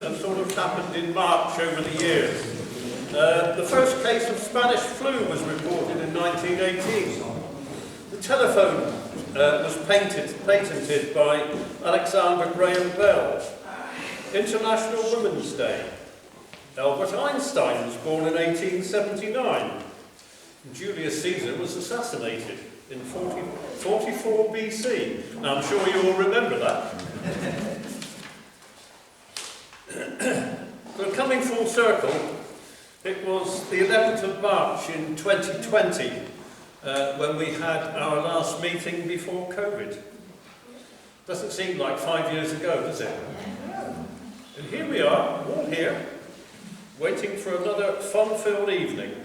That sort of happened in March over the years. The first case of Spanish flu was reported in 1918. The telephone was patented by Alexander Graham Bell. International Women's Day. Albert Einstein was born in 1879. Julius Caesar was assassinated in 44 BC. Now, I'm sure you all remember that. So coming full circle, it was the 11th of March in 2020 when we had our last meeting before COVID. Doesn't seem like 5 years ago, does it? And here we are, all here, waiting for another fun-filled evening.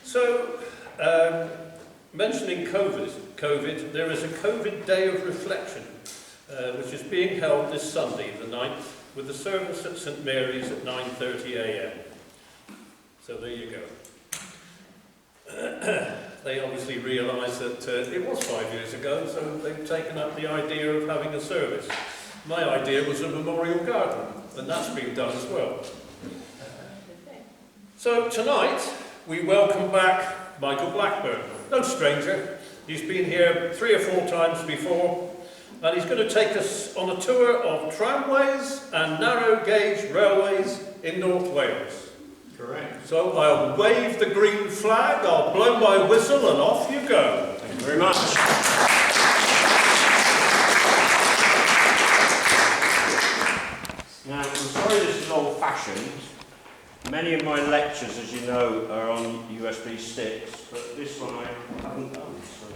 So, mentioning COVID, there is a COVID Day of Reflection, which is being held this Sunday, the 9th, with the service at St Mary's at 9:30 a.m. So there you go. They obviously realised that it was 5 years ago, so they've taken up the idea of having a service. My idea was a memorial garden, and that's been done as well. So tonight, we welcome back Michael Blackburn. No stranger. He's been here 3 or 4 times before, and he's going to take us on a tour of tramways and narrow gauge railways in North Wales. Correct. So I'll wave the green flag, I'll blow my whistle, and off you go. Thank you very much. Now, I'm sorry this is old-fashioned. Many of my lectures, as you know, are on USB sticks, but this one I haven't done. So.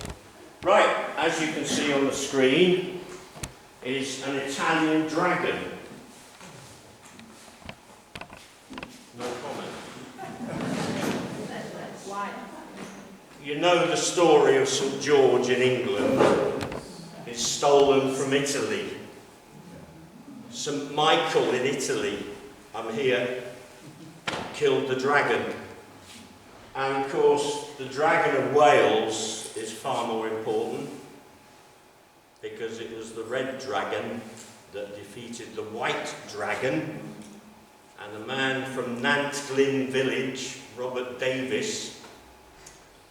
Right, as you can see on the screen, is an Italian dragon. No comment. Why? You know the story of St George in England. It's stolen from Italy. St Michael in Italy, I'm here, killed the dragon. And of course, the Dragon of Wales is far more important because it was the red dragon that defeated the white dragon, and a man from Nantglyn village, Robert Davis,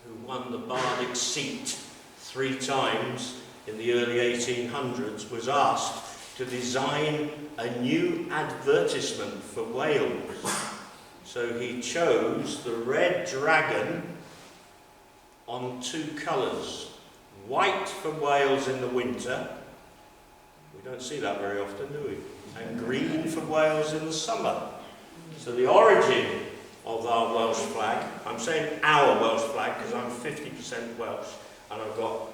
who won the Bardic seat 3 times in the early 1800s, was asked to design a new advertisement for Wales. So he chose the red dragon on 2 colours. White for Wales in the winter. We don't see that very often, do we? And green for Wales in the summer. So the origin of our Welsh flag, I'm saying our Welsh flag because I'm 50% Welsh and I've got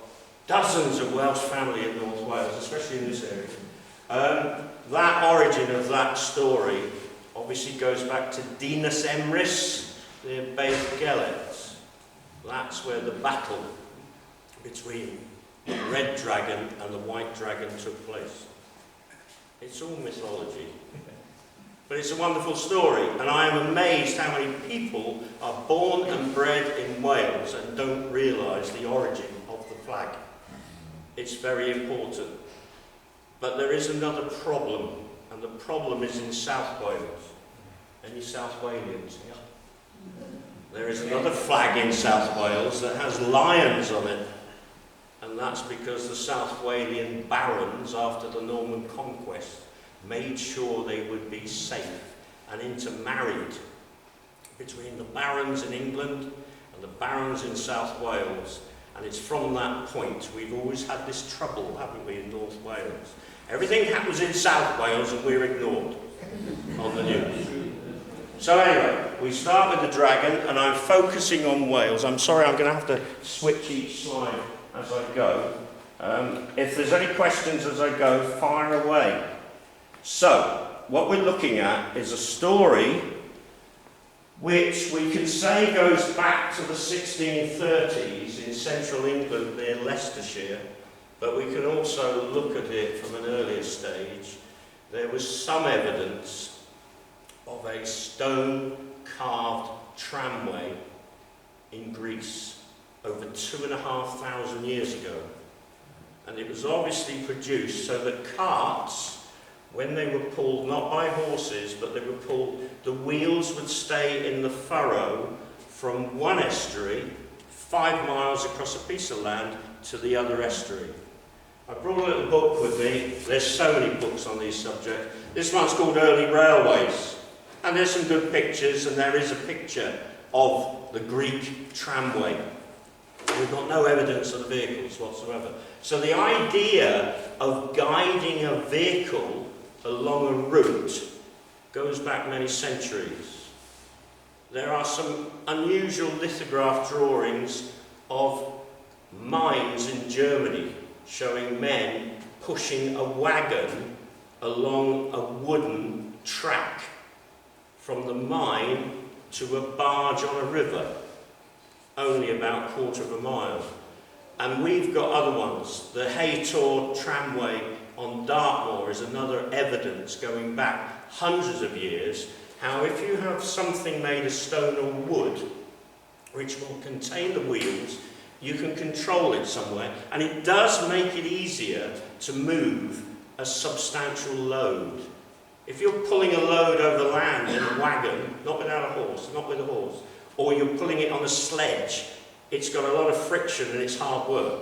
dozens of Welsh family in North Wales, especially in this area. That origin of that story obviously goes back to Dinas Emrys, near Beith Gelert. That's where the battle between the red dragon and the white dragon took place. It's all mythology. But it's a wonderful story, and I am amazed how many people are born and bred in Wales and don't realise the origin of the flag. It's very important. But there is another problem, and the problem is in South Wales. Any South Walians here? There is another flag in South Wales that has lions on it, and that's because the South Walian barons, after the Norman conquest, made sure they would be safe and intermarried between the barons in England and the barons in South Wales. And it's from that point we've always had this trouble, haven't we, in North Wales? Everything happens in South Wales and we're ignored on the news. So anyway, we start with the dragon, and I'm focusing on Wales. I'm sorry, I'm going to have to switch each slide as I go. If there's any questions as I go, fire away. So, what we're looking at is a story which we can say goes back to the 1630s in central England near Leicestershire, but we can also look at it from an earlier stage. There was some evidence of a stone-carved tramway in Greece over 2,500 years ago. And it was obviously produced so that carts when they were pulled, not by horses, but they were pulled, the wheels would stay in the furrow from one estuary, 5 miles across a piece of land, to the other estuary. I brought a little book with me. There's so many books on these subjects. This one's called Early Railways. And there's some good pictures, and there is a picture of the Greek tramway. We've got no evidence of the vehicles whatsoever. So the idea of guiding a vehicle along a route goes back many centuries. There are some unusual lithograph drawings of mines in Germany showing men pushing a wagon along a wooden track from the mine to a barge on a river, only about a quarter of a mile. And we've got other ones. The Haytor tramway on Dartmoor is another evidence going back hundreds of years, how if you have something made of stone or wood, which will contain the wheels, you can control it somewhere, and it does make it easier to move a substantial load. If you're pulling a load over land in a wagon, not without a horse, not with a horse, or you're pulling it on a sledge, it's got a lot of friction and it's hard work.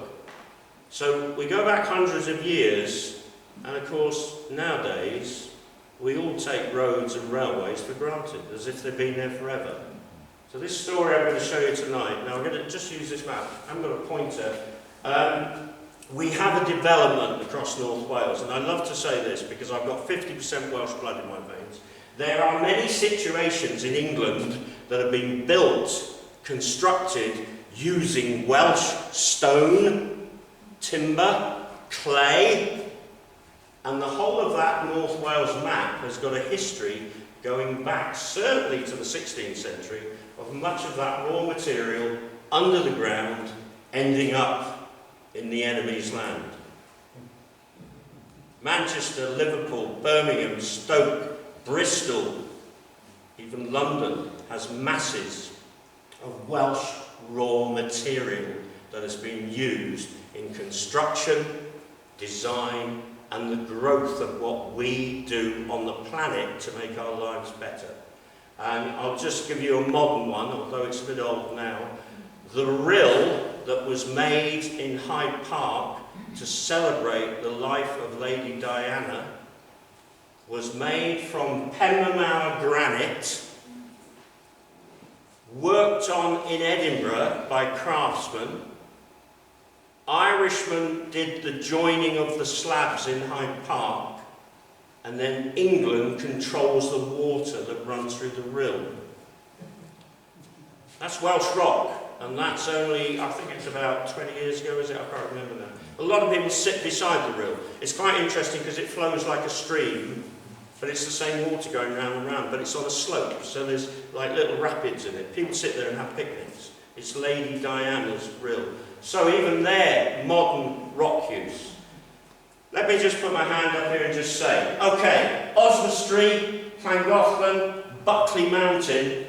So we go back hundreds of years, and of course nowadays we all take roads and railways for granted, as if they've been there forever. So this story I'm going to show you tonight, now I'm going to just use this map, I haven't got a pointer. We have a development across North Wales, and I love to say this because I've got 50% Welsh blood in my veins. There are many situations in England that have been built, constructed, using Welsh stone, timber, clay, and the whole of that North Wales map has got a history going back certainly to the 16th century of much of that raw material under the ground ending up in the enemy's land. Manchester, Liverpool, Birmingham, Stoke, Bristol, even London has masses of Welsh raw material that has been used in construction, design, and the growth of what we do on the planet to make our lives better. And I'll just give you a modern one, although it's a bit old now. The rill that was made in Hyde Park to celebrate the life of Lady Diana was made from Penmaenmawr granite, worked on in Edinburgh by craftsmen. Irishmen did the joining of the slabs in Hyde Park, and then England controls the water that runs through the rill. That's Welsh rock. And that's only, I think it's about 20 years ago, is it? I can't remember now. A lot of people sit beside the rill. It's quite interesting because it flows like a stream, but it's the same water going round and round, but it's on a slope, so there's like little rapids in it. People sit there and have picnics. It's Lady Diana's rill. So even there, modern rock use. Let me just put my hand up here and just say, okay, Oswestry, Llangollen, Buckley Mountain,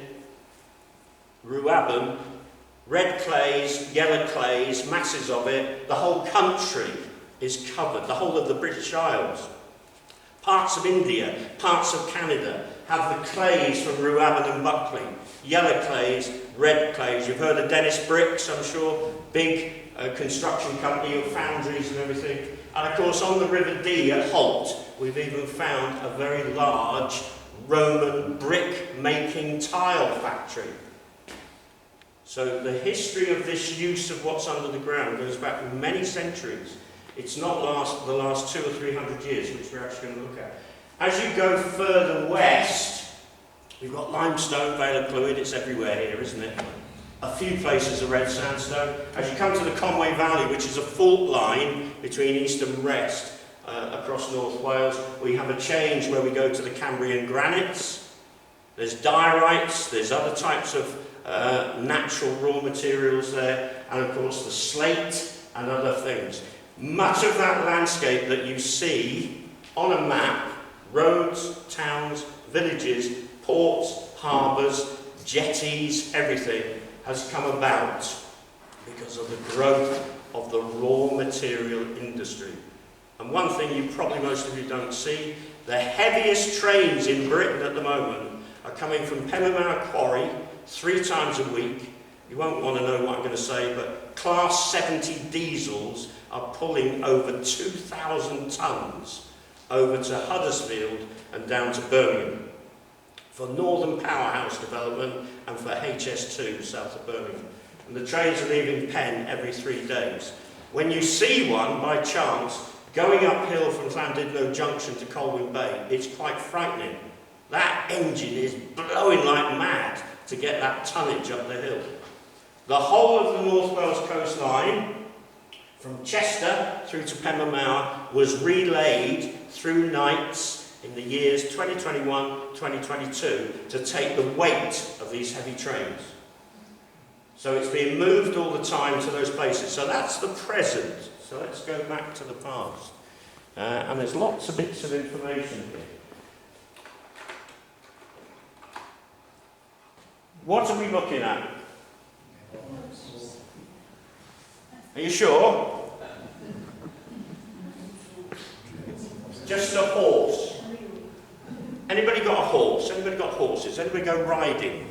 Rhuddlan, red clays, yellow clays, masses of it. The whole country is covered, the whole of the British Isles. Parts of India, parts of Canada have the clays from Rhuddlan and Buckley. Yellow clays, red clays. You've heard of Dennis Bricks, I'm sure. Big construction company of foundries and everything. And of course on the River Dee at Holt, we've even found a very large Roman brick-making tile factory. So the history of this use of what's under the ground goes back many centuries. It's not the last 200 or 300 years, which we're actually going to look at. As you go further west, you've got limestone, Vale of Clwyd, it's everywhere here, isn't it? A few places are red sandstone. As you come to the Conway Valley, which is a fault line between east and west across North Wales, we have a change where we go to the Cambrian granites. There's diorites, there's other types of natural raw materials there, and of course the slate and other things. Much of that landscape that you see on a map, roads, towns, villages, ports, harbours, jetties, everything has come about because of the growth of the raw material industry. And one thing you probably most of you don't see, the heaviest trains in Britain at the moment are coming from Pembermount Quarry 3 times a week. You won't want to know what I'm going to say, but Class 70 diesels are pulling over 2,000 tonnes over to Huddersfield and down to Birmingham for Northern Powerhouse development and for HS2 south of Birmingham. And the trains are leaving Penn every 3 days. When you see one by chance going uphill from Llandudno Junction to Colwyn Bay, it's quite frightening. That engine is blowing like mad to get that tonnage up the hill. The whole of the North Wales coastline, from Chester through to Pembermount, was relayed through Knights in the years 2021-2022 to take the weight of these heavy trains. So it's being moved all the time to those places. So that's the present. So let's go back to the past. And there's lots of bits of information here. What are we looking at? Are you sure? Just a horse. Anybody got a horse? Anybody got horses? Anybody go riding?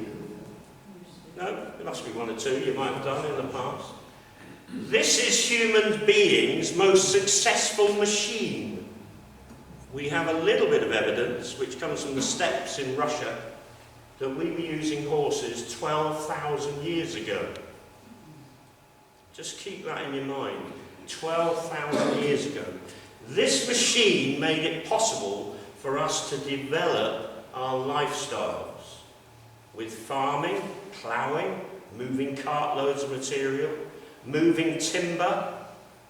No? There must be 1 or 2 you might have done in the past. This is human beings' most successful machine. We have a little bit of evidence, which comes from the steppes in Russia, that we were using horses 12,000 years ago. Just keep that in your mind. 12,000 years ago. This machine made it possible for us to develop our lifestyles with farming, ploughing, moving cartloads of material, moving timber,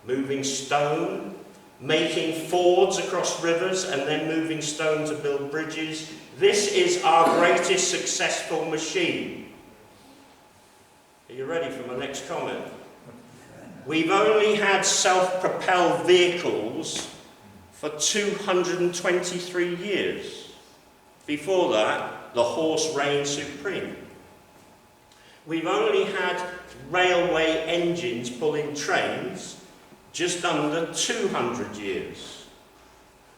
moving stone, making fords across rivers and then moving stone to build bridges. This is our greatest successful machine. Are you ready for my next comment? We've only had self-propelled vehicles for 223 years. Before that, the horse reigned supreme. We've only had railway engines pulling trains just under 200 years.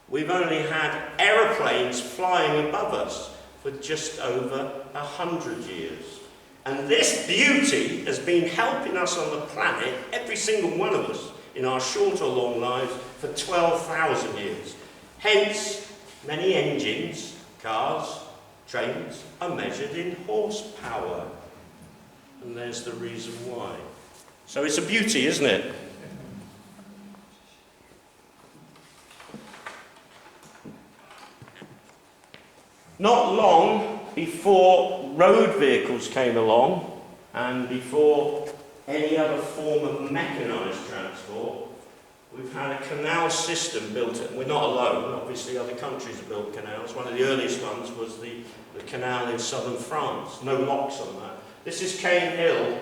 We've only had aeroplanes flying above us for just over 100 years. And this beauty has been helping us on the planet, every single one of us, in our short or long lives for 12,000 years. Hence, many engines, cars, trains are measured in horsepower. And there's the reason why. So it's a beauty, isn't it? Not long before road vehicles came along, and before any other form of mechanised transport, we've had a canal system built. We're not alone, obviously other countries have built canals. One of the earliest ones was the canal in southern France, no locks on that. This is Cane Hill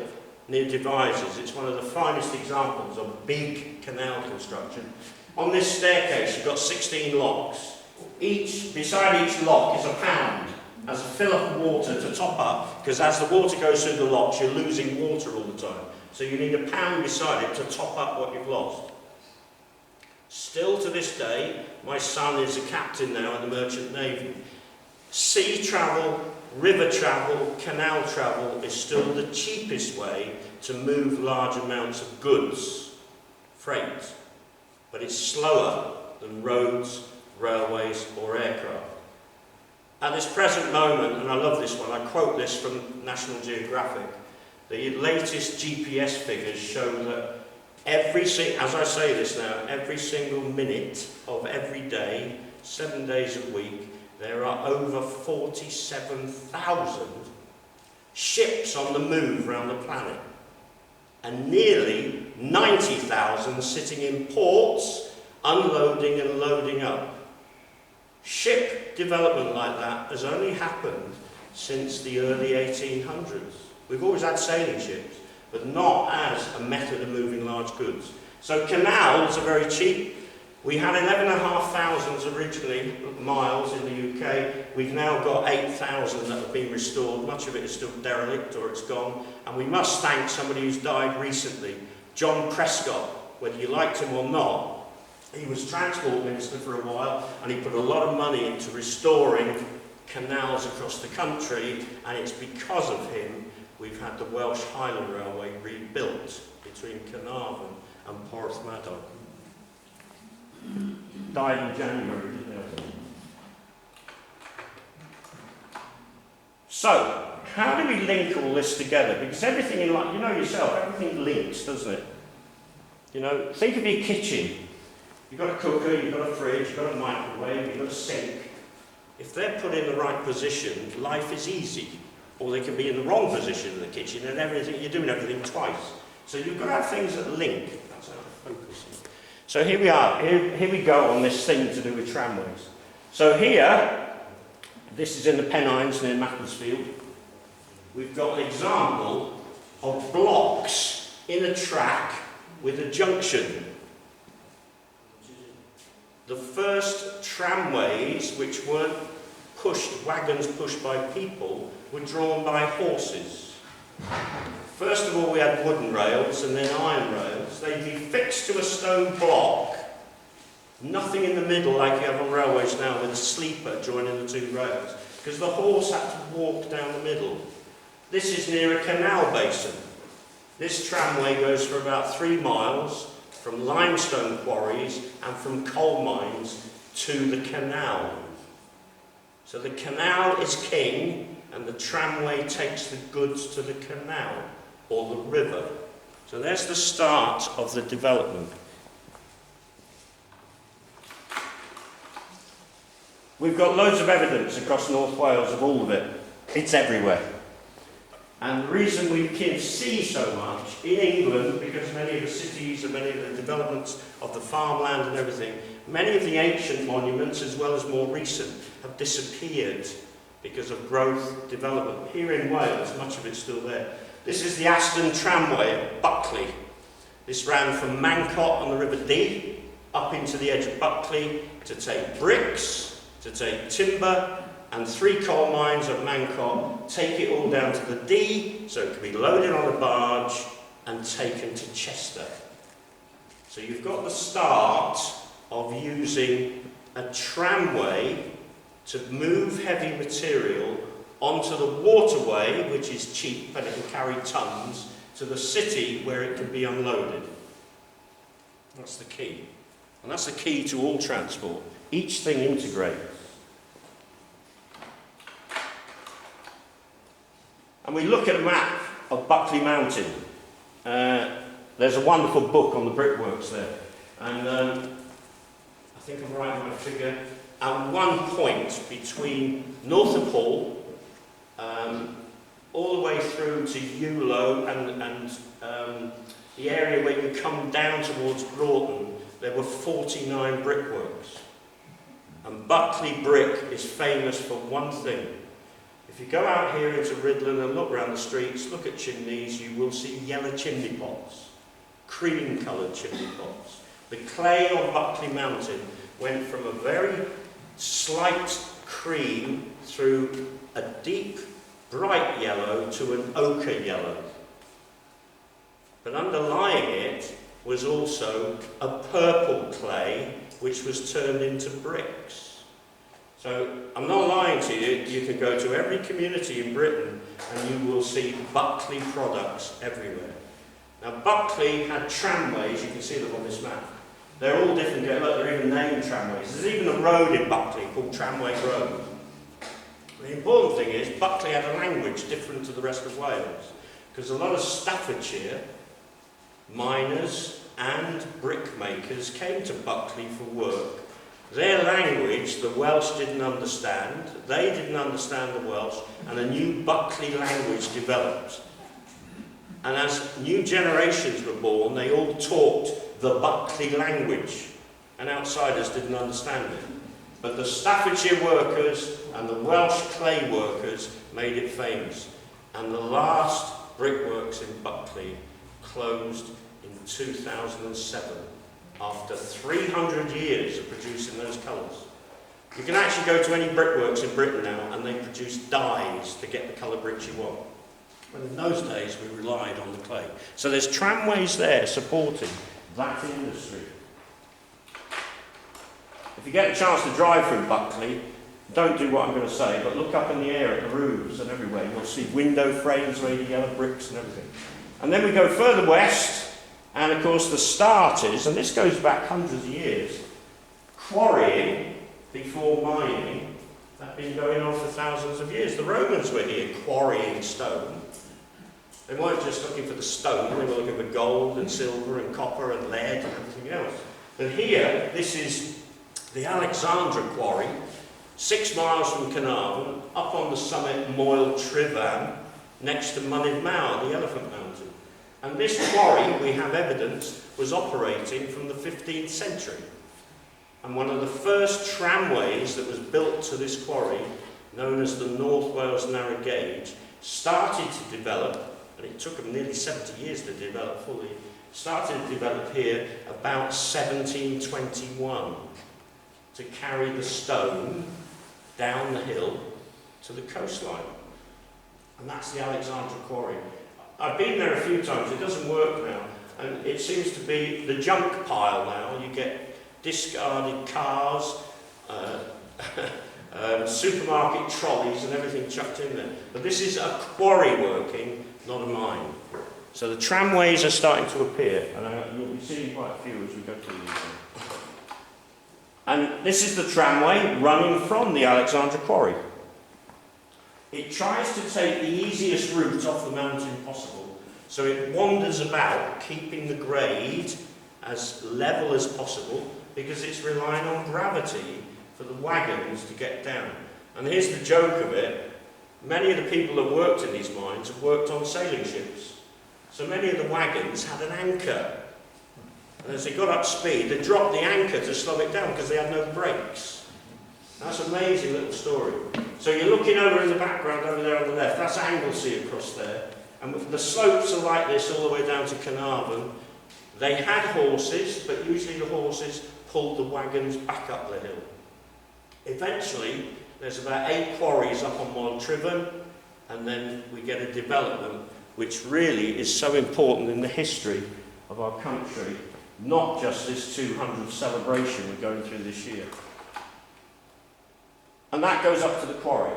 near Devizes. It's one of the finest examples of big canal construction. On this staircase you've got 16 locks. Beside each lock is a pound as a fill of water to top up, because as the water goes through the locks you're losing water all the time. So you need a pound beside it to top up what you've lost. Still to this day, my son is a captain now in the Merchant Navy. Sea travel, river travel, canal travel is still the cheapest way to move large amounts of goods, freight, but it's slower than roads, railways or aircraft. At this present moment, and I love this one, I quote this from National Geographic, the latest GPS figures show that as I say this now, every single minute of every day, 7 days a week, there are over 47,000 ships on the move around the planet, and nearly 90,000 sitting in ports, unloading and loading up. Ship development like that has only happened since the early 1800s. We've always had sailing ships, but not as a method of moving large goods. So canals are very cheap. We had 11,500 originally miles in the UK. We've now got 8,000 that have been restored. Much of it is still derelict or it's gone. And we must thank somebody who's died recently, John Prescott. Whether you liked him or not, He was Transport Minister for a while, and he put a lot of money into restoring canals across the country, and it's because of him we've had the Welsh Highland Railway rebuilt between Carnarvon and Porthmadog. Died in January, didn't he? So, how do we link all this together? Because everything in life, you know yourself, everything links, doesn't it? You know, think of your kitchen. You've got a cooker, you've got a fridge, you've got a microwave, you've got a sink. If they're put in the right position, life is easy. Or they can be in the wrong position in the kitchen and everything, you're doing everything twice. So you've got to have things that link. That's our focus. So here we are. Here we go on this thing to do with tramways. So here, this is in the Pennines near Macclesfield. We've got an example of blocks in a track with a junction. The first tramways, which weren't wagons pushed by people, were drawn by horses. First of all, we had wooden rails and then iron rails. They'd be fixed to a stone block, nothing in the middle like you have on railways now with a sleeper joining the two rails, because the horse had to walk down the middle. This is near a canal basin. This tramway goes for about 3 miles from limestone quarries and from coal mines to the canal. So the canal is king, and the tramway takes the goods to the canal, or the river. So there's the start of the development. We've got loads of evidence across North Wales of all of it. It's everywhere. And the reason we can see so much in England, because many of the cities and many of the developments of the farmland and everything, many of the ancient monuments, as well as more recent, have disappeared because of growth, development. Here in Wales, much of it's still there. This is the Aston Tramway at Buckley. This ran from Mancott on the River Dee up into the edge of Buckley to take bricks, to take timber, and 3 coal mines at Mancott, take it all down to the Dee, so it can be loaded on a barge and taken to Chester. So you've got the start of using a tramway to move heavy material onto the waterway, which is cheap and it can carry tons, to the city where it can be unloaded. That's the key. And that's the key to all transport. Each thing integrates. And we look at a map of Buckley Mountain. There's a wonderful book on the brickworks there. And I think I'm right in my figure. At one point between Northampton, all the way through to Ewlow and the area where you come down towards Broughton, there were 49 brickworks. And Buckley brick is famous for one thing. If you go out here into Rhuddlan and look around the streets, look at chimneys, you will see yellow chimney pots, cream-coloured chimney pots. The clay on Buckley Mountain went from a very slight cream through a deep, bright yellow to an ochre yellow. But underlying it was also a purple clay, which was turned into bricks. So, I'm not lying to you, you can go to every community in Britain and you will see Buckley products everywhere. Now, Buckley had tramways, you can see them on this map. They're all different, look, they're even named tramways. There's even a road in Buckley called Tramway Road. The important thing is, Buckley had a language different to the rest of Wales, because a lot of Staffordshire miners and brickmakers came to Buckley for work. Their language, the Welsh didn't understand, they didn't understand the Welsh, and a new Buckley language developed. And as new generations were born, they all talked the Buckley language, and outsiders didn't understand it. But the Staffordshire workers and the Welsh clay workers made it famous. And the last brickworks in Buckley closed in 2007. After 300 years of producing those colours. You can actually go to any brickworks in Britain now and they produce dyes to get the colour bricks you want. But in those days we relied on the clay. So there's tramways there supporting that industry. If you get a chance to drive through Buckley, don't do what I'm going to say, but look up in the air at the roofs and everywhere. You'll see window frames made of yellow bricks and everything. And then we go further west, and of course the start is, and this goes back hundreds of years, quarrying before mining. That's been going on for thousands of years. The Romans were here quarrying stone. They weren't just looking for the stone, they were looking for gold and silver and copper and lead and everything else. But here, this is the Alexandra quarry, 6 miles from Carnarvon, up on the summit Moel Tryfan, next to Mynydd Mawr, the Elephant Mountain. And this quarry, we have evidence, was operating from the 15th century. And one of the first tramways that was built to this quarry, known as the North Wales Narrow Gauge, started to develop, and it took them nearly 70 years to develop fully, started to develop here about 1721 to carry the stone down the hill to the coastline. And that's the Alexandra quarry. I've been there a few times, it doesn't work now, and it seems to be the junk pile now. You get discarded cars, supermarket trolleys and everything chucked in there. But this is a quarry working, not a mine. So the tramways are starting to appear, and you'll be seeing quite a few as we go through these. And this is the tramway running from the Alexandra quarry. It tries to take the easiest route off the mountain possible, so it wanders about, keeping the grade as level as possible, because it's relying on gravity for the wagons to get down. And here's the joke of it. Many of the people that worked in these mines have worked on sailing ships. So many of the wagons had an anchor. And as they got up speed, they dropped the anchor to slow it down because they had no brakes. That's an amazing little story. So you're looking over in the background, over there on the left, that's Anglesey across there. And the slopes are like this all the way down to Carnarvon. They had horses, but usually the horses pulled the wagons back up the hill. Eventually, there's about 8 quarries up on Moel Tryfan, and then we get a development which really is so important in the history of our country, not just this 200th celebration we're going through this year. And that goes up to the quarry,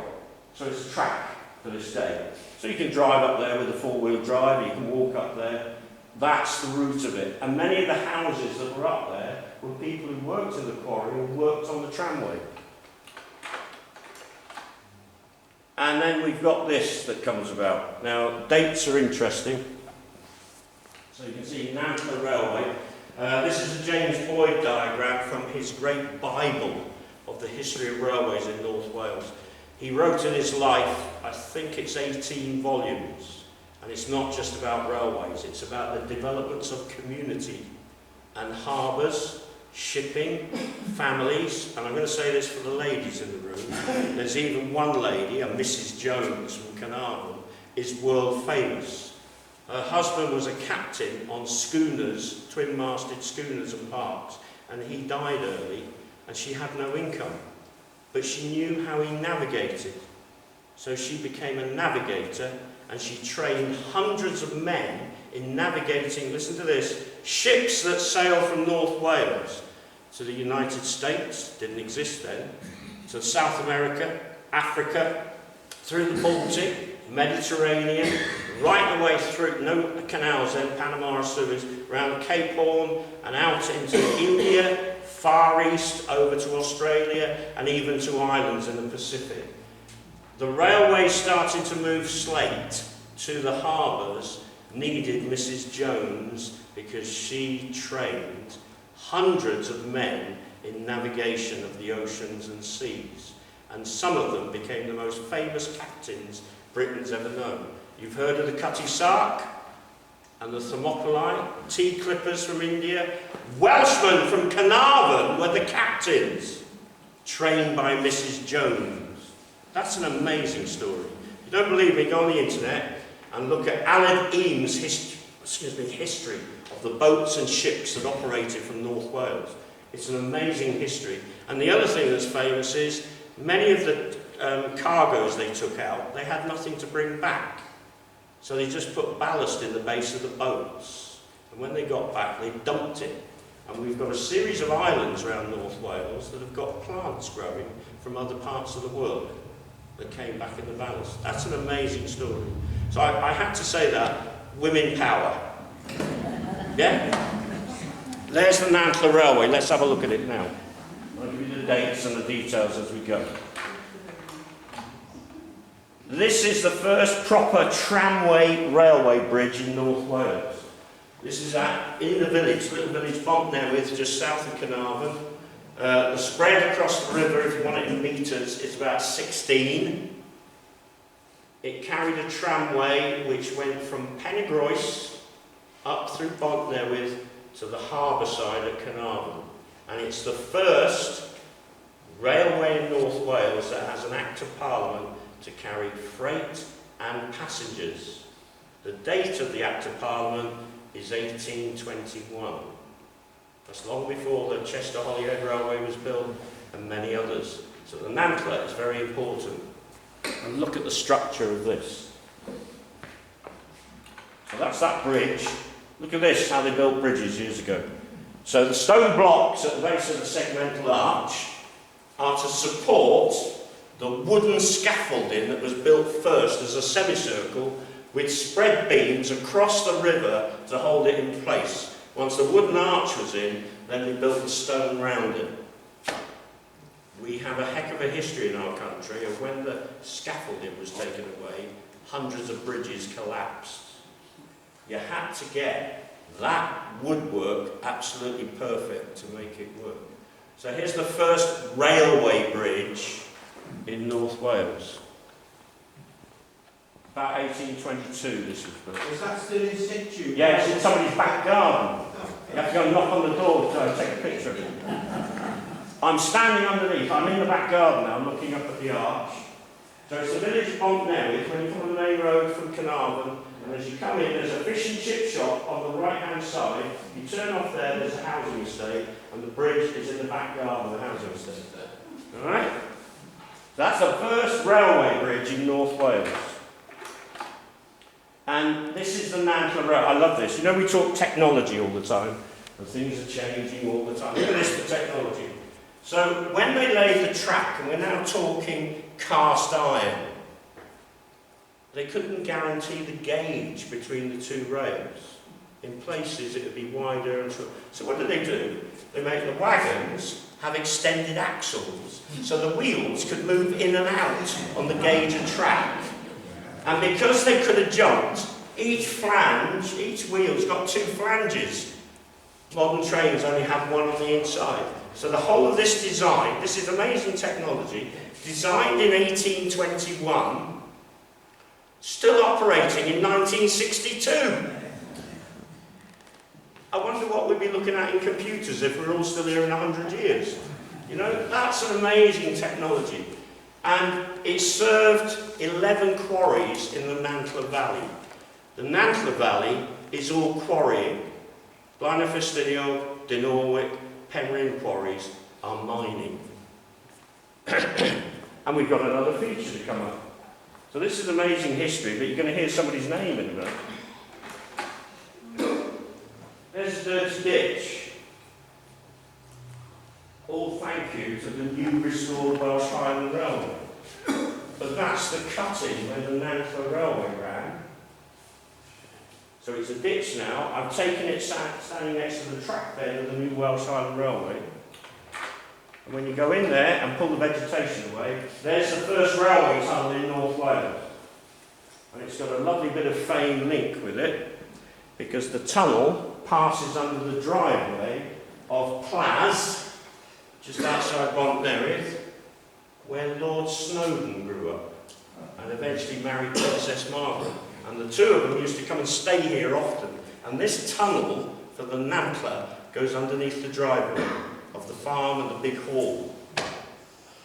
so it's a track to this day. So you can drive up there with a 4-wheel drive, you can walk up there. That's the route of it. And many of the houses that were up there were people who worked in the quarry and worked on the tramway. And then we've got this that comes about. Now, dates are interesting. So you can see Nantler Railway. This is a James Boyd diagram from his great Bible of the history of railways in North Wales. He wrote in his life, I think it's 18 volumes. And it's not just about railways, it's about the developments of community and harbours, shipping, families, and I'm going to say this for the ladies in the room. There's even one lady, a Mrs. Jones from Carnarvon, is world famous. Her husband was a captain on schooners, twin-masted schooners and barks, and he died early, and she had no income. But she knew how he navigated. So she became a navigator, and she trained hundreds of men in navigating, listen to this, ships that sail from North Wales to the United States, didn't exist then, to South America, Africa, through the Baltic, Mediterranean, right the way through, no canals then, Panama or Suez, around Cape Horn and out into India, Far East, over to Australia, and even to islands in the Pacific. The railway started to move slate to the harbours, needed Mrs. Jones because she trained hundreds of men in navigation of the oceans and seas. And some of them became the most famous captains Britain's ever known. You've heard of the Cutty Sark and the Thermopylae, tea clippers from India. Welshmen from Carnarvon were the captains, trained by Mrs. Jones. That's an amazing story. If you don't believe me, go on the internet and look at Alan Eames' history of the boats and ships that operated from North Wales. It's an amazing history. And the other thing that's famous is many of the cargoes they took out, they had nothing to bring back. So they just put ballast in the base of the boats. And when they got back, they dumped it. And we've got a series of islands around North Wales that have got plants growing from other parts of the world that came back in the valleys. That's an amazing story. So I had to say that, women power. Yeah? There's the Nantler Railway. Let's have a look at it now. I'll give you the dates and the details as we go. This is the first proper tramway railway bridge in North Wales. This is in the village, little village Bontnewydd, just south of Carnarvon. The spread across the river, if you want it in metres, is about 16. It carried a tramway which went from Penygroes up through Bontnewydd to the harbour side at Carnarvon. And it's the first railway in North Wales that has an Act of Parliament to carry freight and passengers. The date of the Act of Parliament is 1821. That's long before the Chester Holyhead Railway was built and many others. So the Nantler is very important. And look at the structure of this. So that's that bridge. Look at this, how they built bridges years ago. So the stone blocks at the base of the segmental arch are to support the wooden scaffolding that was built first as a semicircle with spread beams across the river to hold it in place. Once the wooden arch was in, then they built the stone round it. We have a heck of a history in our country of when the scaffolding was taken away, hundreds of bridges collapsed. You had to get that woodwork absolutely perfect to make it work. So here's the first railway bridge in North Wales. About 1822 this was built. Is that still in situ? Yeah, it's in somebody's back garden. You have to go and knock on the door to take a picture of it. I'm standing underneath, I'm in the back garden now, I'm looking up at the arch. So it's the village of Bontnewydd, when you come on the main road from Carnarvon, and as you come in, there's a fish and chip shop on the right-hand side. You turn off there, there's a housing estate, and the bridge is in the back garden of the housing estate. Alright? That's the first railway bridge in North Wales. And this is the Nantler Railway. I love this. You know, we talk technology all the time, and things are changing all the time. Look at this for technology. So when they laid the track, and we're now talking cast iron, they couldn't guarantee the gauge between the two rails. In places it would be wider and shorter. So what do? They make the wagons have extended axles, so the wheels could move in and out on the gauge and track. And because they could have jumped, each flange, each wheel's got two flanges. Modern trains only have one on the inside. So the whole of this design, this is amazing technology, designed in 1821, still operating in 1962. I wonder what we'd be looking at in computers if we're all still here in 100 years. You know, that's an amazing technology. And it served 11 quarries in the Nantler Valley. The Nantler Valley is all quarrying. Blaenau Ffestiniog, Dinorwic, Penrhyn quarries are mining. And we've got another feature to come up. So this is amazing history, but you're going to hear somebody's name in a minute. There's a dirty ditch. All thank you to the new restored Welsh Highland Railway. But that's the cutting where the Nantler Railway ran. So it's a ditch now. I've taken it standing next to the track bed of the new Welsh Highland Railway. And when you go in there and pull the vegetation away, there's the first railway tunnel in North Wales. And it's got a lovely bit of fame link with it, because the tunnel passes under the driveway of Plas, just outside Bontnewydd, where Lord Snowdon grew up and eventually married Princess Margaret. And the two of them used to come and stay here often. And this tunnel for the Nantler goes underneath the driveway of the farm and the big hall.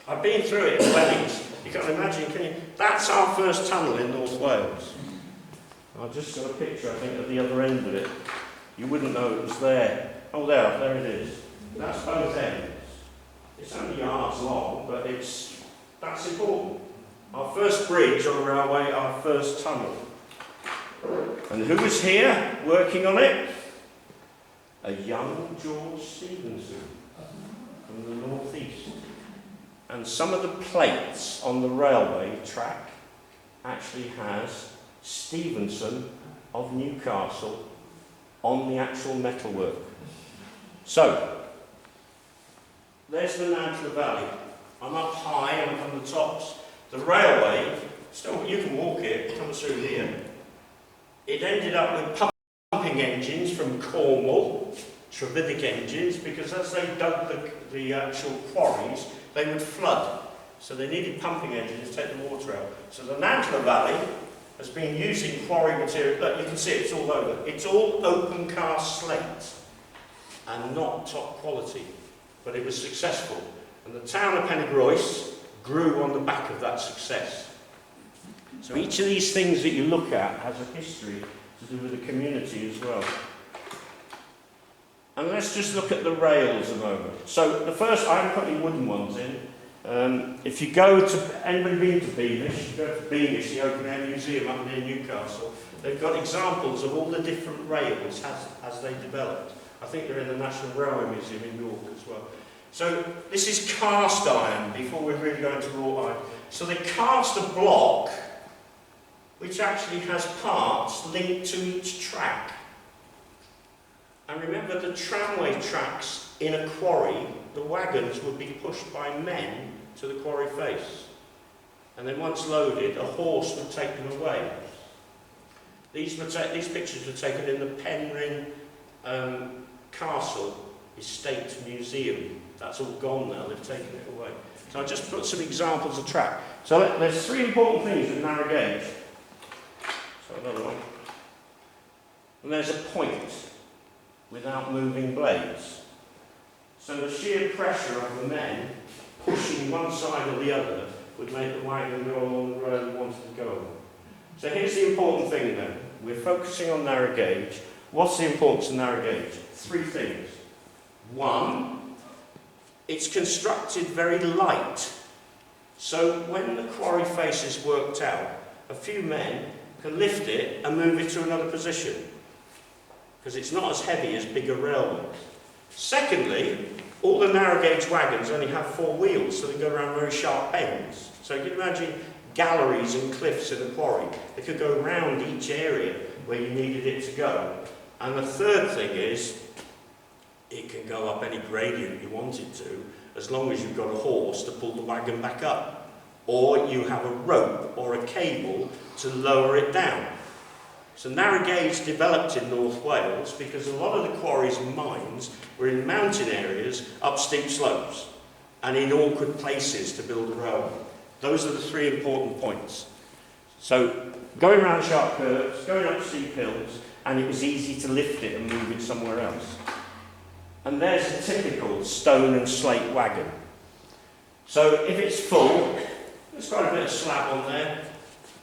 I've been through it in weddings. You can't imagine, can you? That's our first tunnel in North Wales. I've just got a picture, I think, at the other end of it. You wouldn't know it was there. Oh, there it is. That's both ends. It's only yards long, but that's important. Our first bridge on the railway, our first tunnel. And who was here working on it? a young George Stephenson from the northeast. And some of the plates on the railway track actually has Stephenson of Newcastle on the actual metalwork. So, there's the Rhuddlan Valley. I'm up high, I'm on the tops. The railway, still you can walk it, it comes through here. It ended up with pumping engines from Cornwall, Trevithick engines, because as they dug the actual quarries, they would flood. So they needed pumping engines to take the water out. So the Rhuddlan Valley has been using quarry material. Look, you can see it's all over. It's all open cast slate and not top quality, but it was successful. And the town of Pennygroes grew on the back of that success. So each of these things that you look at has a history to do with the community as well. And let's just look at the rails a moment. So the first, I haven't put any wooden ones in. If you go to, anybody been to Beamish? You go to Beamish, the open air museum up near Newcastle. They've got examples of all the different rails as they developed. I think they're in the National Railway Museum in York as well. So this is cast iron before we really go into wrought iron. So they cast a block which actually has parts linked to each track. And remember the tramway tracks in a quarry, the wagons would be pushed by men to the quarry face. And then once loaded, a horse would take them away. These pictures were taken in the Penryn Castle Estate Museum. That's all gone now, they've taken it away. So I just put some examples of track. So there's three important things with narrow gauge. So another one. And there's a point without moving blades. So the sheer pressure of the men pushing one side or the other would make the wagon go along the road it wanted to go on. So here's the important thing then. We're focusing on narrow gauge. What's the importance of narrow gauge? Three things. One, it's constructed very light. So when the quarry face is worked out, a few men can lift it and move it to another position, because it's not as heavy as bigger railways. Secondly, all the narrow gauge wagons only have 4 wheels, so they go around very sharp bends. So you can imagine galleries and cliffs in a quarry. They could go around each area where you needed it to go. And the third thing is, it can go up any gradient you want it to, as long as you've got a horse to pull the wagon back up, or you have a rope or a cable to lower it down. So narrow gauge developed in North Wales because a lot of the quarries and mines were in mountain areas up steep slopes and in awkward places to build a railway. Those are the 3 important points. So going around sharp curves, going up steep hills, and it was easy to lift it and move it somewhere else. And there's a typical stone and slate wagon. So if it's full, there's quite a bit of slab on there.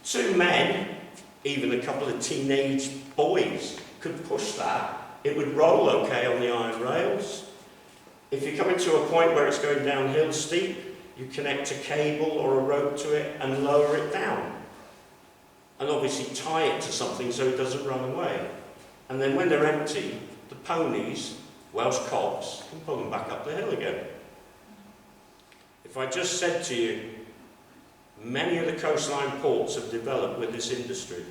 2 men, even a couple of teenage boys, could push that. It would roll okay on the iron rails. If you're coming to a point where it's going downhill steep, you connect a cable or a rope to it and lower it down. And obviously tie it to something so it doesn't run away. And then when they're empty, the ponies, Welsh cobs, can pull them back up the hill again. If I just said to you, many of the coastline ports have developed with this industry.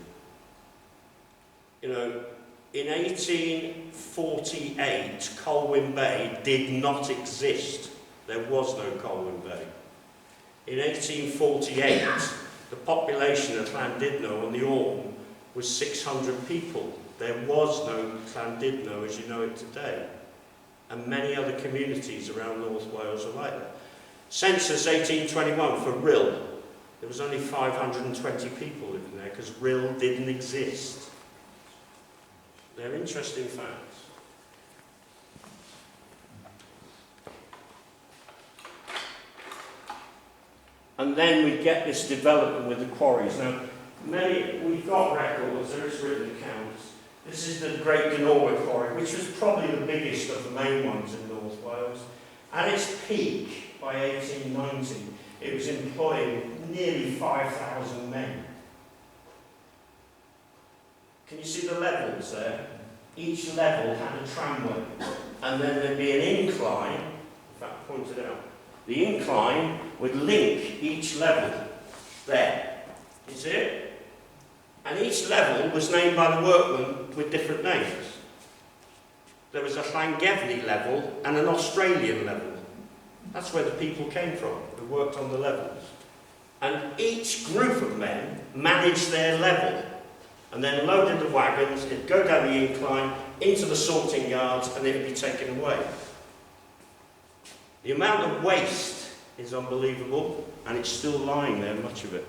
You know, in 1848, Colwyn Bay did not exist. There was no Colwyn Bay. In 1848, the population of Llandudno on the Orme was 600 people. There was no Llandudno as you know it today. And many other communities around North Wales are like that. Census 1821 for Rhyl. There was only 520 people living there because Rhyl didn't exist. They're interesting facts. And then we get this development with the quarries. Now, we've got records, there is written accounts. This is the Great Dinorwig Quarry, which was probably the biggest of the main ones in North Wales. At its peak, by 1890, it was employing nearly 5,000 men. Can you see the levels there? each level had a tramway. And then there'd be an incline, in fact, pointed out. The incline would link each level there. You see it? And each level was named by the workmen with different names. There was a Llangefni level and an Australian level. That's where the people came from, who worked on the levels. And each group of men managed their level and then loaded the wagons, it'd go down the incline, into the sorting yards, and it'd be taken away. The amount of waste is unbelievable, and it's still lying there, much of it.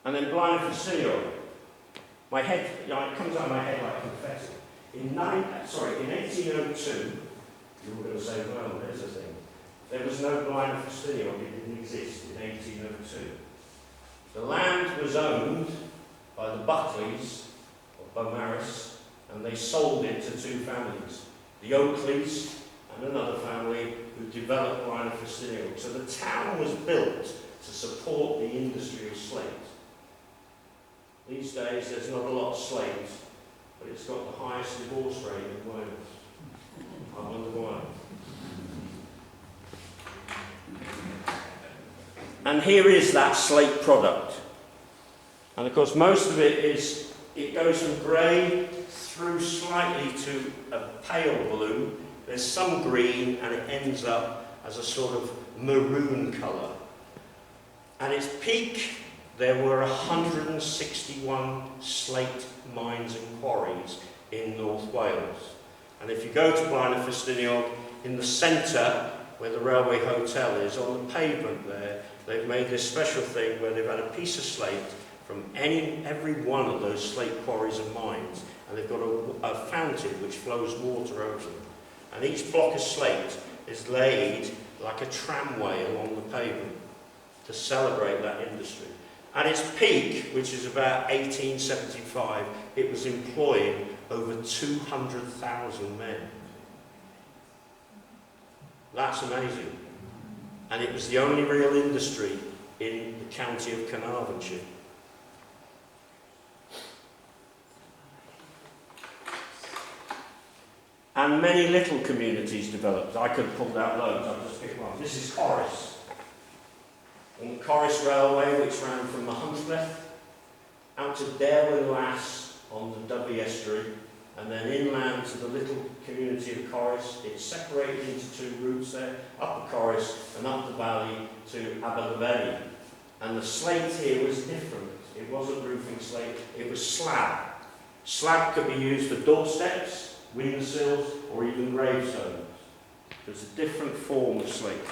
And then Blaenau my head, it comes out of my head like confetti. In 1802, you were going to say, well, there's a thing. There was no Blaenau Ffestiniog, it didn't exist in 1802. The land was owned by the Buckleys of Beaumaris, and they sold it to two families, the Oakleys and another family who developed Blaenau Ffestiniog. So the town was built to support the industry of slate. These days there's not a lot of slate, but it's got the highest divorce rate in Wales. I wonder why. And here is that slate product. And of course most of it goes from grey through slightly to a pale blue. There's some green and it ends up as a sort of maroon colour. At its peak, there were 161 slate mines and quarries in North Wales. And if you go to Blaenau Ffestiniog, in the centre, where the railway hotel is, on the pavement there, they've made this special thing where they've had a piece of slate from every one of those slate quarries and mines, and they've got a fountain which flows water over them. And each block of slate is laid like a tramway along the pavement to celebrate that industry. At its peak, which is about 1875, it was employing over 200,000 men. That's amazing. And it was the only real industry in the county of Carnarvonshire. And many little communities developed. I could pull out loads, I'll just pick one. This is Corris. On the Corris Railway, which ran from Machynlleth out to Derwen Lass on the Dyfi estuary, and then inland to the little community of Corris. It's separated into two routes there, up the Corris and up the valley to Abergavenny. And the slate here was different. It wasn't roofing slate, it was slab. Slab could be used for doorsteps, windowsills, or even gravestones. It's a different form of slate.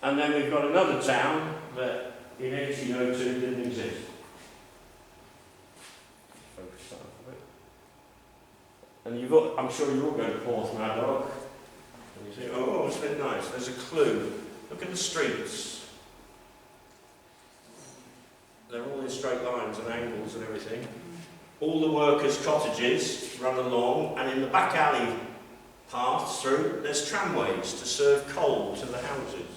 And then we've got another town that in 1802 didn't exist. Focus that up a bit. And I'm sure you all go to Porthmadog, and you think, oh, it's a bit nice. There's a clue. Look at the streets. They're all in straight lines and angles and everything. All the workers' cottages run along, and in the back alley paths through, there's tramways to serve coal to the houses.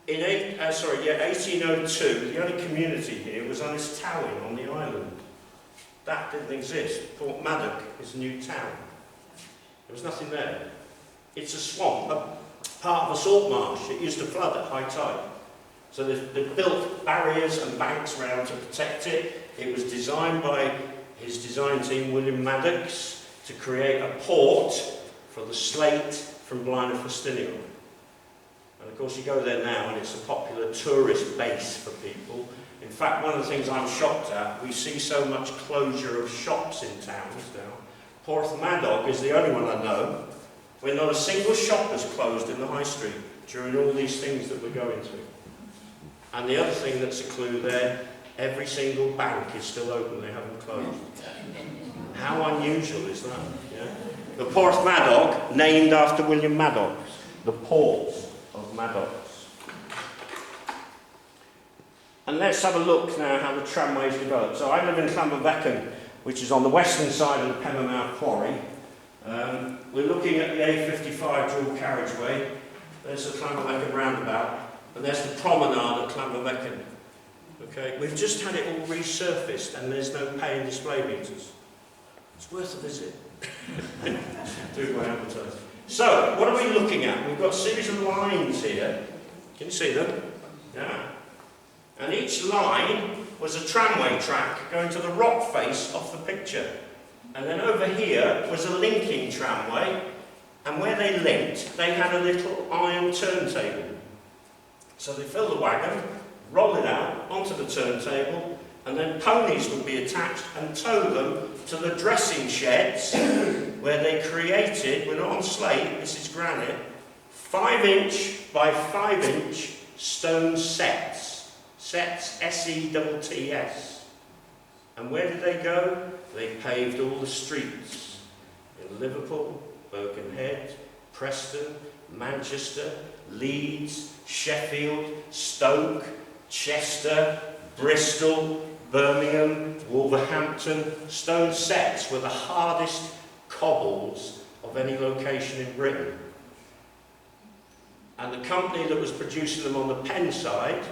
In 1802, the only community here was Ynys on the island. That didn't exist. Porthmadog is a new town. There was nothing there. It's a swamp, part of a salt marsh. It used to flood at high tide. So they've built barriers and banks around to protect it. It was designed by his design team, William Maddox, to create a port for the slate from Blaenau Ffestiniog. And of course you go there now and it's a popular tourist base for people. In fact, one of the things I'm shocked at, we see so much closure of shops in towns now. Porthmadog is the only one I know where not a single shop has closed in the high street during all these things that we're going through. And the other thing that's a clue there, every single bank is still open, they haven't closed. How unusual is that? Yeah? The Porthmadog, named after William Maddox, the port of Maddox. And let's have a look now how the tramways developed. So I live in Llanfairpwllgwyngyllgogerychwr, which is on the western side of the Penmouth Quarry. We're looking at the A55 dual carriageway. There's the Llanfairpwllgwyngyllgogerychwr roundabout. And there's the promenade at Llanfyddin. Okay, we've just had it all resurfaced and there's no pay and display meters. It's worth a visit. Do my advertising. So, what are we looking at? We've got a series of lines here. Can you see them? Yeah. And each line was a tramway track going to the rock face of the picture. And then over here was a linking tramway, and where they linked, they had a little iron turntable. So they fill the wagon, roll it out onto the turntable, and then ponies would be attached and tow them to the dressing sheds where they created, we're not on slate, this is granite, 5-inch by 5-inch stone sets. Sets, S-E-T-T-S. And where did they go? They paved all the streets in Liverpool, Birkenhead, Preston, Manchester, Leeds, Sheffield, Stoke, Chester, Bristol, Birmingham, Wolverhampton. Stone sets were the hardest cobbles of any location in Britain. And the company that was producing them on the Penn side,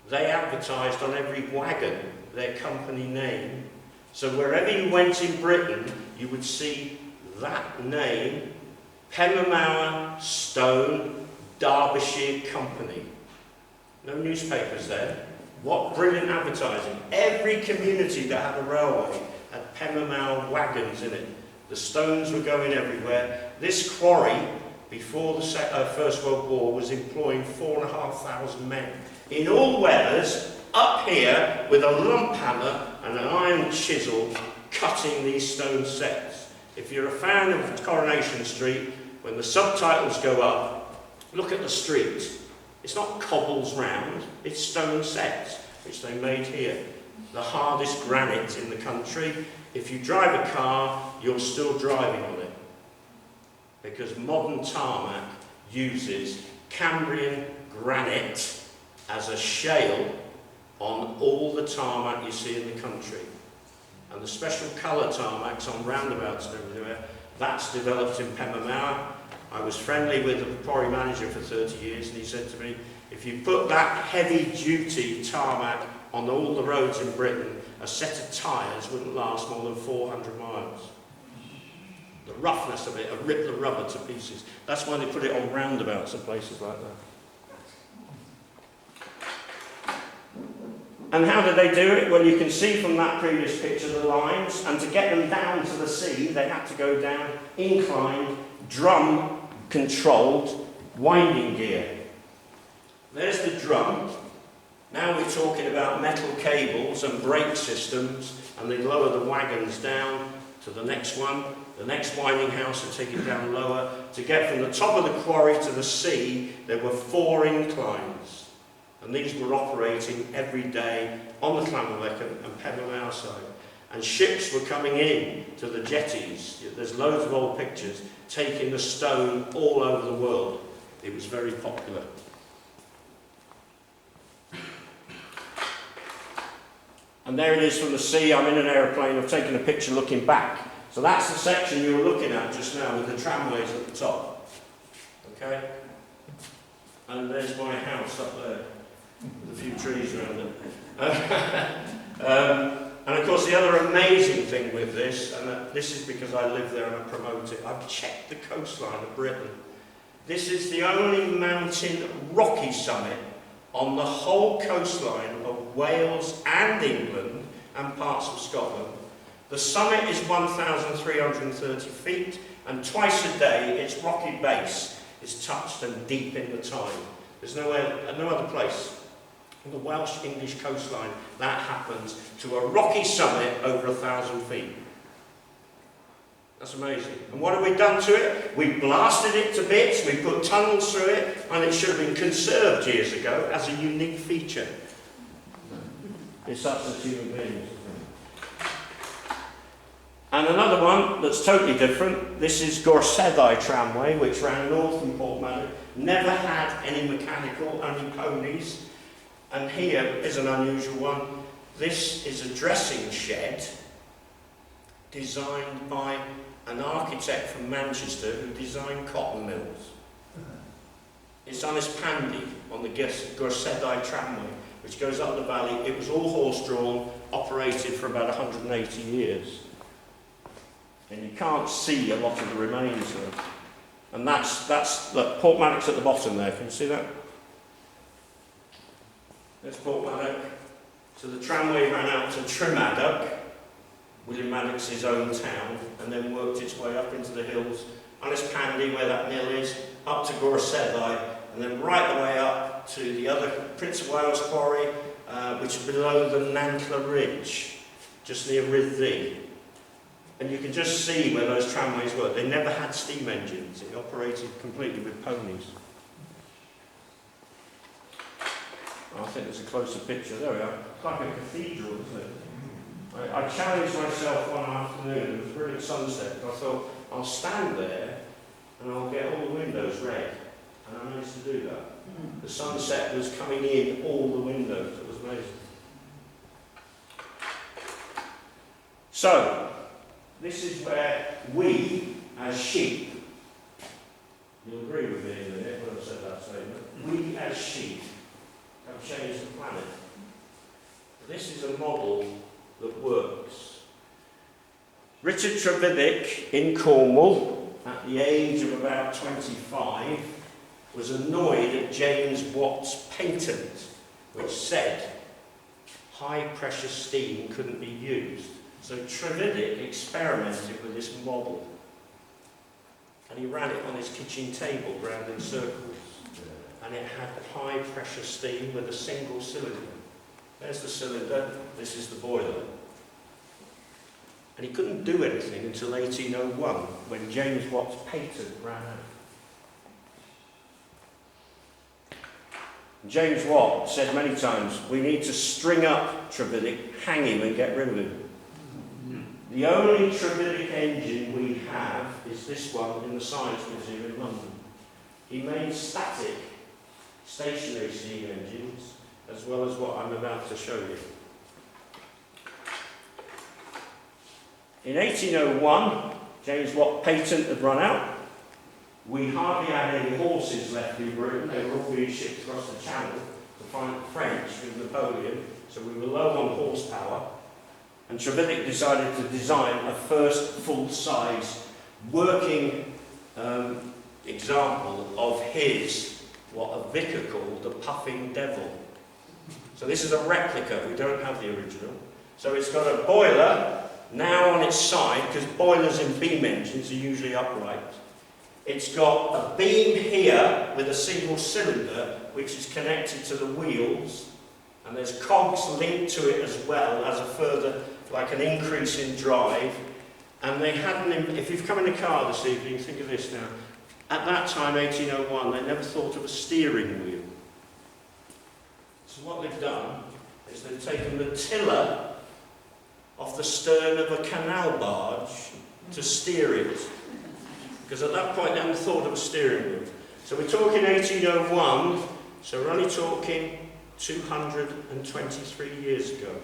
they advertised on every wagon their company name. So wherever you went in Britain, you would see that name, Pembermower Stone Derbyshire Company. No newspapers there. What brilliant advertising. Every community that had a railway had Pembermower wagons in it. The stones were going everywhere. This quarry, before the First World War, was employing 4,500 men. In all weathers, up here with a lump hammer and an iron chisel, cutting these stone sets. If you're a fan of Coronation Street, when the subtitles go up, look at the street. It's not cobbles round, it's stone sets, which they made here. The hardest granite in the country. If you drive a car, you're still driving on it. Because modern tarmac uses Cambrian granite as a shale on all the tarmac you see in the country. And the special colour tarmacs on roundabouts and everywhere, that's developed in Pembermower. I was friendly with the quarry manager for 30 years, and he said to me, if you put that heavy-duty tarmac on all the roads in Britain, a set of tyres wouldn't last more than 400 miles. The roughness of it would rip the rubber to pieces. That's why they put it on roundabouts and places like that. And how did they do it? Well, you can see from that previous picture the lines, and to get them down to the sea, they had to go down inclined, drum-controlled winding gear. There's the drum. Now we're talking about metal cables and brake systems, and they lower the wagons down to the next one. The next winding house would take it down lower. To get from the top of the quarry to the sea, there were 4 inclines. And these were operating every day on the Llanfyddin and Pembermower side. And ships were coming in to the jetties. There's loads of old pictures taking the stone all over the world. It was very popular. And there it is from the sea. I'm in an aeroplane. I've taken a picture looking back. So that's the section you were looking at just now with the tramways at the top. Okay? And there's my house up there, with a few trees around it. And of course the other amazing thing with this, and this is because I live there and I promote it, I've checked the coastline of Britain. This is the only mountain rocky summit on the whole coastline of Wales and England and parts of Scotland. The summit is 1,330 feet, and twice a day its rocky base is touched and deep in the tide. There's no other place on the Welsh-English coastline that happens to a rocky summit over 1,000 feet. That's amazing. And what have we done to it? We blasted it to bits, we put tunnels through it, and it should have been conserved years ago as a unique feature. It's us as human beings. And another one that's totally different, this is Gorseddau Tramway, which ran north from Portmeadow. Never had any mechanical, only ponies. And here is an unusual one. This is a dressing shed designed by an architect from Manchester who designed cotton mills. It's Honest Pandy on the Gorsedai Tramway, which goes up the valley. It was all horse-drawn, operated for about 180 years. And you can't see a lot of the remains there. And that's look, Portmaddock's at the bottom there. Can you see that? There's Portmaddock. So the tramway ran out to Trammaddock, William Maddox's own town, and then worked its way up into the hills. Honest Pandy, where that mill is, up to Gorsedai, and then right the way up to the other Prince of Wales quarry, which is below the Nantler Ridge, just near Rhuddlan. And you can just see where those tramways were. They never had steam engines. It operated completely with ponies. I think there's a closer picture. There we are. It's like a cathedral, isn't it? I challenged myself one afternoon. It was a brilliant sunset. I thought, I'll stand there and I'll get all the windows red. And I managed to do that. The sunset was coming in all the windows. It was amazing. So, this is where we, as sheep, you'll agree with me in a minute when I've said that statement, we as sheep have changed the planet. This is a model that works. Richard Trevithick in Cornwall, at the age of about 25, was annoyed at James Watt's patent, which said high pressure steam couldn't be used. So Trevithick experimented with this model, and he ran it on his kitchen table round in circles, and it had high pressure steam with a single cylinder. There's the cylinder, this is the boiler. And he couldn't do anything until 1801, when James Watt's patent ran out. James Watt said many times, we need to string up Trevithick, hang him and get rid of him. The only Trevithick engine we have is this one in the Science Museum in London. He made static, stationary steam engines, as well as what I'm about to show you. In 1801, James Watt's patent had run out. We hardly had any horses left in Britain. They were all being shipped across the Channel to fight the French with Napoleon, so we were low on horsepower. And Trevithick decided to design a first full-size working example of his, what a vicar called the Puffing Devil. So this is a replica, we don't have the original. So it's got a boiler now on its side, because boilers in beam engines are usually upright. It's got a beam here with a single cylinder, which is connected to the wheels, and there's cogs linked to it as well as a further, like an increase in drive. And they hadn't, if you've come in a car this evening, think of this now. At that time, 1801, they never thought of a steering wheel. So what they've done is they've taken the tiller off the stern of a canal barge to steer it. Because at that point they hadn't thought of a steering wheel. So we're talking 1801, so we're only talking 223 years ago.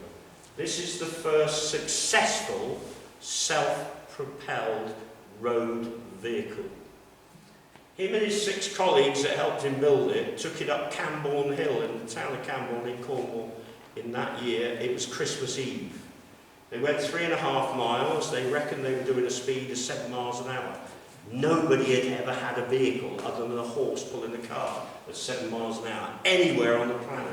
This is the first successful self-propelled road vehicle. Him and his 6 colleagues that helped him build it took it up Camborne Hill in the town of Camborne in Cornwall in that year. It was Christmas Eve. They went 3.5 miles. They reckoned they were doing a speed of 7 miles an hour. Nobody had ever had a vehicle other than a horse pulling the car at 7 miles an hour anywhere on the planet.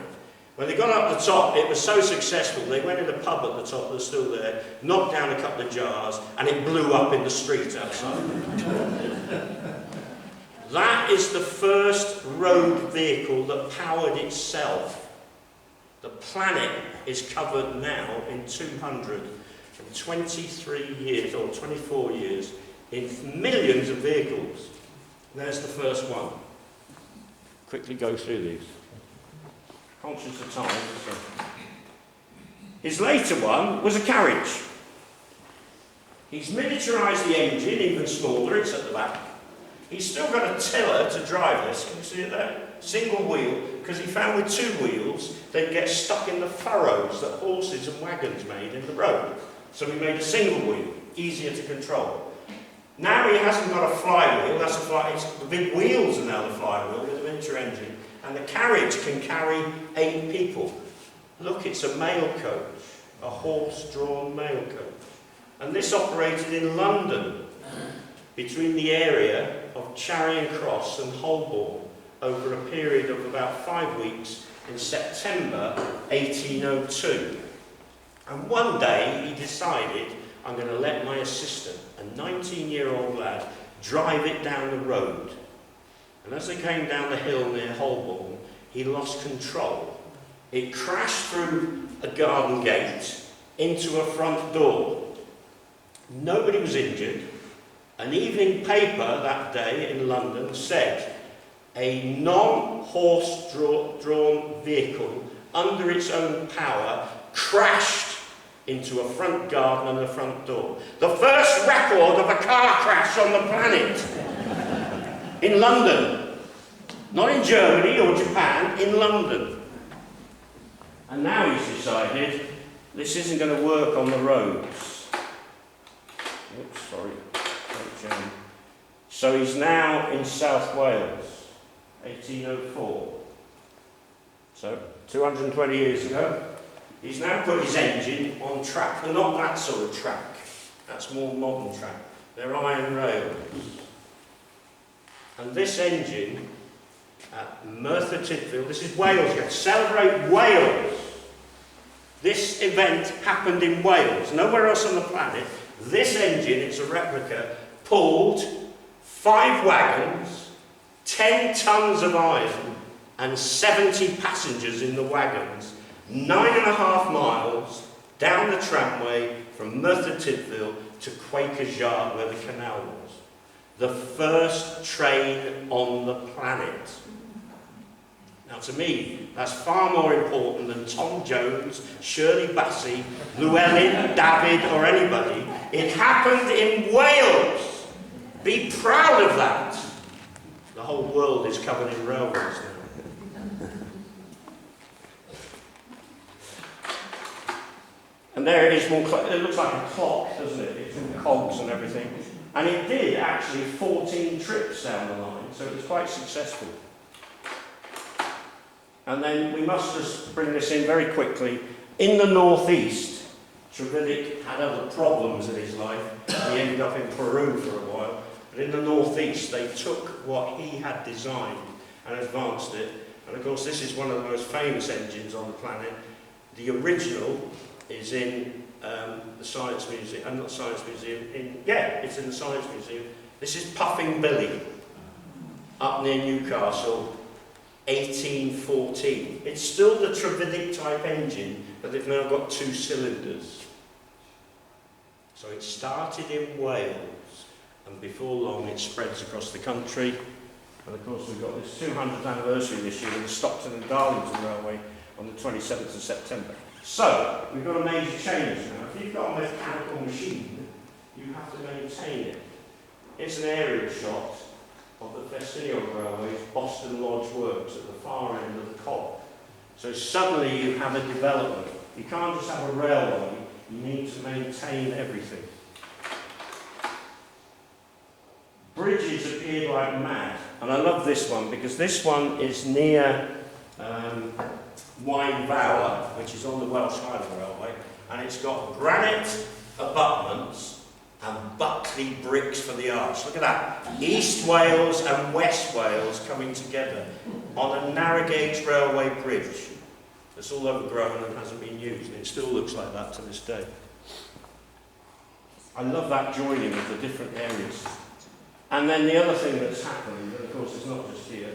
When they got up the top, it was so successful, they went in a pub at the top that was still there, knocked down a couple of jars, and it blew up in the street outside. That is the first road vehicle that powered itself. The planet is covered now in 223 years, or 24 years, in millions of vehicles. There's the first one. Quickly go through these. Conscious of time. So. His later one was a carriage. He's miniaturised the engine, even smaller, it's at the back. He's still got a tiller to drive this, can you see it there? Single wheel, because he found with 2 wheels, they'd get stuck in the furrows that horses and wagons made in the road. So we made a single wheel, easier to control. Now he hasn't got a flywheel, the big wheels are now the flywheel with a miniature engine, and the carriage can carry 8 people. Look, it's a mail coach, a horse-drawn mail coach. And this operated in London, between the area of Charing Cross and Holborn, over a period of about 5 weeks in September 1802. And one day he decided, I'm going to let my assistant, a 19-year-old lad, drive it down the road. And as they came down the hill near Holborn, he lost control. It crashed through a garden gate into a front door. Nobody was injured. An evening paper that day in London said a non-horse-drawn vehicle under its own power crashed into a front garden and a front door. The first record of a car crash on the planet. In London. Not in Germany or Japan, in London. And now he's decided this isn't going to work on the roads. Oops, sorry. So he's now in South Wales, 1804. So, 220 years ago. He's now put his engine on track, but not that sort of track. That's more modern track. They're iron rails. And this engine at Merthyr Tydfil, this is Wales again, celebrate Wales. This event happened in Wales, nowhere else on the planet. This engine, it's a replica, pulled 5 wagons, 10 tons of iron, and 70 passengers in the wagons, 9.5 miles down the tramway from Merthyr Tydfil to Quaker's Yard, where the canal was. The first train on the planet. Now to me, that's far more important than Tom Jones, Shirley Bassey, Llewellyn, David or anybody. It happened in Wales. Be proud of that. The whole world is covered in railways now. And there it is, it looks like a clock, doesn't it? It's in cogs and everything. And it did actually 14 trips down the line, so it was quite successful. And then we must just bring this in very quickly. In the northeast, Trevithick had other problems in his life. He ended up in Peru for a while. But in the northeast, they took what he had designed and advanced it. And of course, this is one of the most famous engines on the planet. The original is in the Science Museum, not Science Museum, it's in the Science Museum. This is Puffing Billy, up near Newcastle, 1814. It's still the Trevithick type engine, but they've now got 2 cylinders. So it started in Wales, and before long it spreads across the country. And of course we've got this 200th anniversary this year of the Stockton and Darlington Railway on the 27th of September. So, we've got a major change now. If you've got a mechanical machine, you have to maintain it. It's an aerial shot of the Festiniog Railway's Boston Lodge Works at the far end of the cog. So suddenly you have a development. You can't just have a railway, you need to maintain everything. Bridges appeared like mad, and I love this one because this one is near Wainvower, which is on the Welsh Highland Railway, and it's got granite abutments and Buckley bricks for the arch. Look at that. East Wales and West Wales coming together on a narrow gauge railway bridge that's all overgrown and hasn't been used, and it still looks like that to this day. I love that joining of the different areas. And then the other thing that's happened, and of course it's not just here,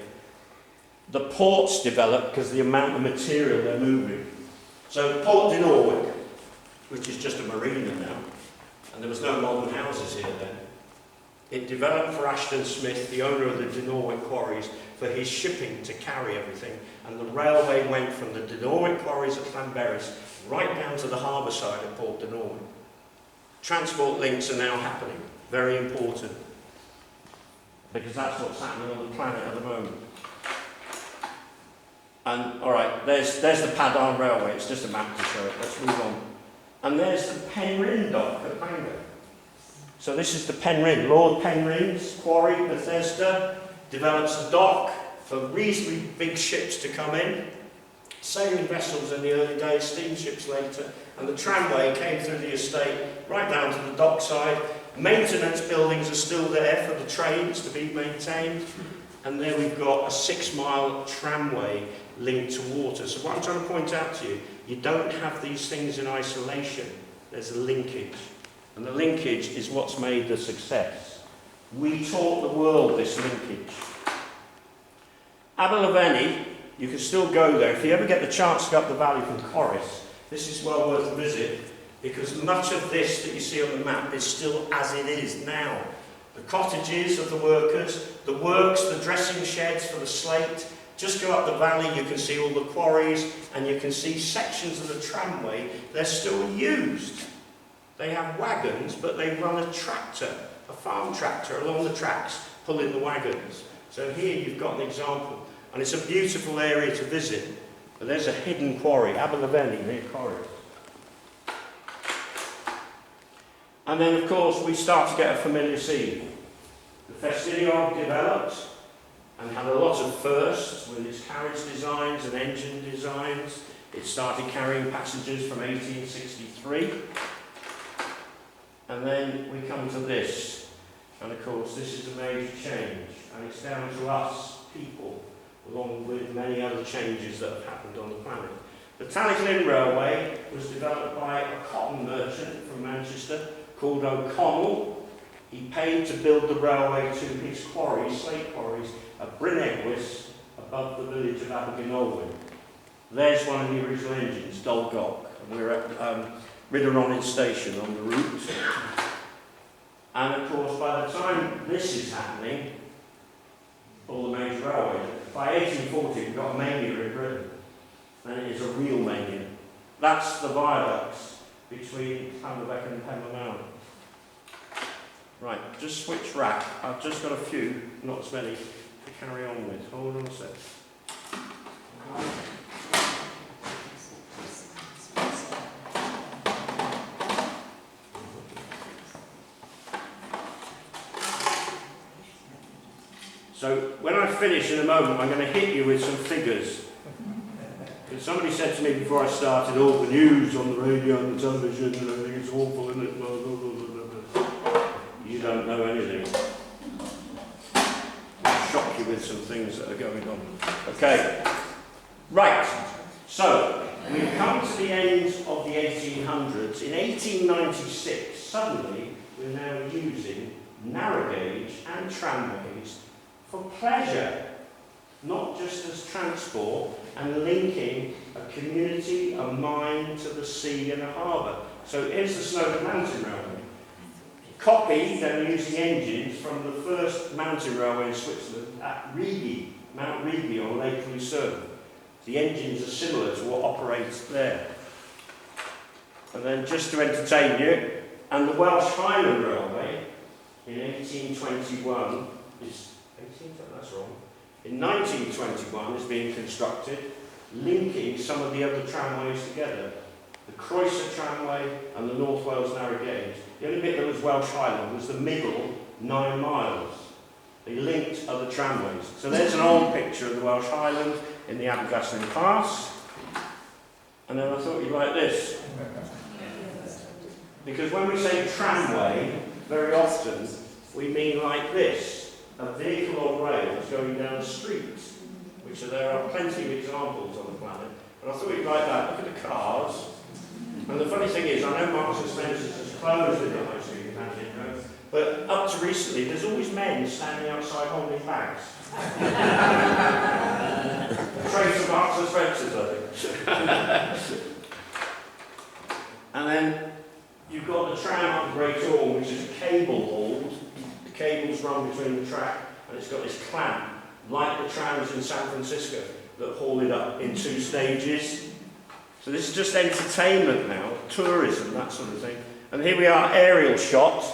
the ports developed because of the amount of material they're moving. So Port de Norwich, which is just a marina now, and there was no modern houses here then, it developed for Ashton Smith, the owner of the de Norwich quarries, for his shipping to carry everything, and the railway went from the de Norwich quarries at Llanberis right down to the harbour side of Port de Norwich. Transport links are now happening, very important, because that's what's happening on the planet at the moment. And, all right, there's the Padarn Railway. It's just a map to show it. Let's move on. And there's the Penrhyn dock at Bangor. So this is the Penryn, Lord Penryn's quarry, Bethesda, develops a dock for reasonably big ships to come in, sailing vessels in the early days, steamships later, and the tramway came through the estate right down to the dockside. Maintenance buildings are still there for the trains to be maintained, and there we've got a 6-mile tramway linked to water. So what I'm trying to point out to you, you don't have these things in isolation. There's a linkage, and the linkage is what's made the success. We taught the world this linkage. Abergavenny, you can still go there. If you ever get the chance to go up the valley from Corris, this is well worth a visit, because much of this that you see on the map is still as it is now. The cottages of the workers, the works, the dressing sheds for the slate. Just go up the valley, you can see all the quarries, and you can see sections of the tramway. They're still used. They have wagons, but they run a tractor, a farm tractor, along the tracks, pulling the wagons. So here you've got an example, and it's a beautiful area to visit. But there's a hidden quarry, Abergavenny, near Corris. And then, of course, we start to get a familiar scene. The Festiniog developed and had a lot of firsts with its carriage designs and engine designs. It started carrying passengers from 1863. And then we come to this. And, of course, this is a major change. And it's down to us, people, along with many other changes that have happened on the planet. The Tannislin Railway was developed by a cotton merchant from Manchester called O'Connell. He paid to build the railway to his quarries, slate quarries, at Bryn Egwys, above the village of Abergynolwyn. There's one of the original engines, Dolgog, and we're at Rhuddlan Station on the route. And of course, by the time this is happening, all the major railways, by 1840 we've got a mania in Britain, and it is a real mania. That's the viaducts between Hammerbeck and Pembermount. Right, just switch rack. I've just got a few, not as many, to carry on with. Hold on a sec. So when I finish in a moment, I'm going to hit you with some figures. And somebody said to me before I started, all the news on the radio and the television, and I think it's awful, isn't it? Blah, blah, blah, blah, blah. You don't know anything. I'll shock you with some things that are going on. Okay. Right. So, we've come to the end of the 1800s. In 1896, suddenly, we're now using narrow gauge and tramways for pleasure, not just as transport, and linking a community, a mine to the sea and a harbour. So here's the Snowdon Mountain Railway. Copied and using engines from the first mountain railway in Switzerland at Rigi, Mount Rigi on Lake Lucerne. The engines are similar to what operates there. And then just to entertain you, and the Welsh Highland Railway in 1821 is, that's wrong, in 1921 is being constructed, linking some of the other tramways together. The Croeser Tramway and the North Wales Narrow Gauge. The only bit that was Welsh Highland was the middle 9 miles. They linked other tramways. So there's an old picture of the Welsh Highland in the Aberglasslyn Pass. And then I thought you'd like this. Because when we say tramway, very often we mean like this. A vehicle on rails going down a street, which there are plenty of examples on the planet. And I thought you'd like that. Look at the cars. And the funny thing is, I know Marks and Spencer's has closed in the high street, but up to recently, there's always men standing outside holding bags. Trace of Marks and Spencer's, I think. And then you've got the tram up the Great Orme, which is a cable hauled. The cables run between the track, and it's got this clamp, like the trams in San Francisco, that haul it up in 2 stages. So this is just entertainment now, tourism, that sort of thing. And here we are, aerial shot.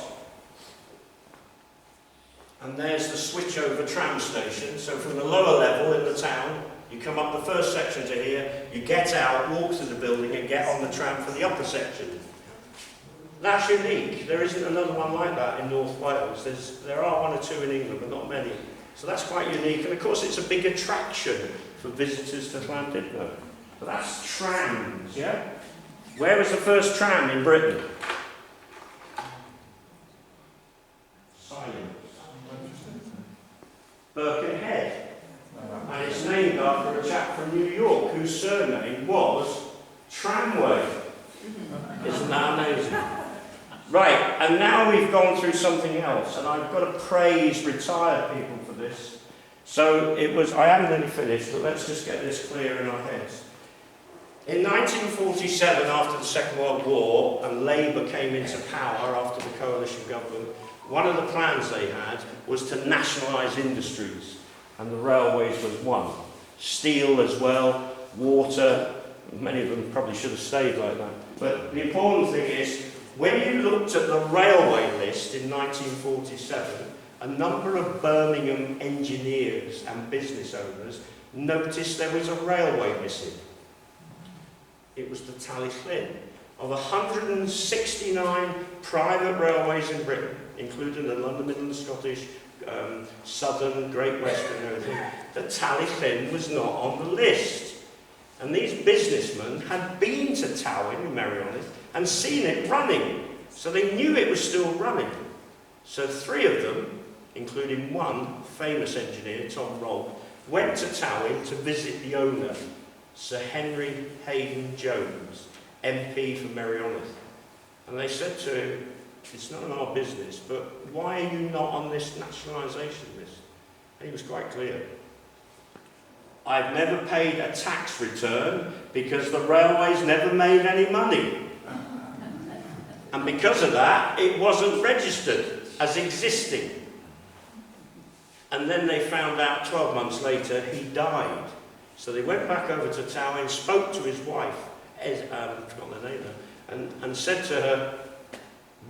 And there's the switchover tram station. So from the lower level in the town, you come up the first section to here, you get out, walk through the building and get on the tram for the upper section. That's unique. There isn't another one like that in North Wales. There are one or two in England, but not many. So that's quite unique. And of course, it's a big attraction for visitors to Llandudno. But that's trams, yeah? Where was the first tram in Britain? Silence. Birkenhead. And it's named after a chap from New York whose surname was Tramway. Isn't that amazing? Right, and now we've gone through something else, and I've got to praise retired people for this. So it was, I am nearly finished, but let's just get this clear in our heads. In 1947, after the Second World War, and Labour came into power after the coalition government, one of the plans they had was to nationalise industries, and the railways was one. Steel as well, water, many of them probably should have stayed like that. But the important thing is, when you looked at the railway list in 1947, a number of Birmingham engineers and business owners noticed there was a railway missing. It was the Talyllyn. Of 169 private railways in Britain, including the London Midland Scottish, Southern, Great Western and everything, the Talyllyn was not on the list. And these businessmen had been to Tywyn in Meirionydd and seen it running. So they knew it was still running. So 3 of them, including one famous engineer, Tom Robb, went to Tywyn to visit the owner, Sir Henry Hayden Jones, MP for Meirionydd. And they said to him, it's none of our business, but why are you not on this nationalisation list? And he was quite clear. I've never paid a tax return because the railways never made any money. And because of that, it wasn't registered as existing. And then they found out 12 months later he died. So they went back over to Tywyn, spoke to his wife, I've forgotten her name now, and said to her,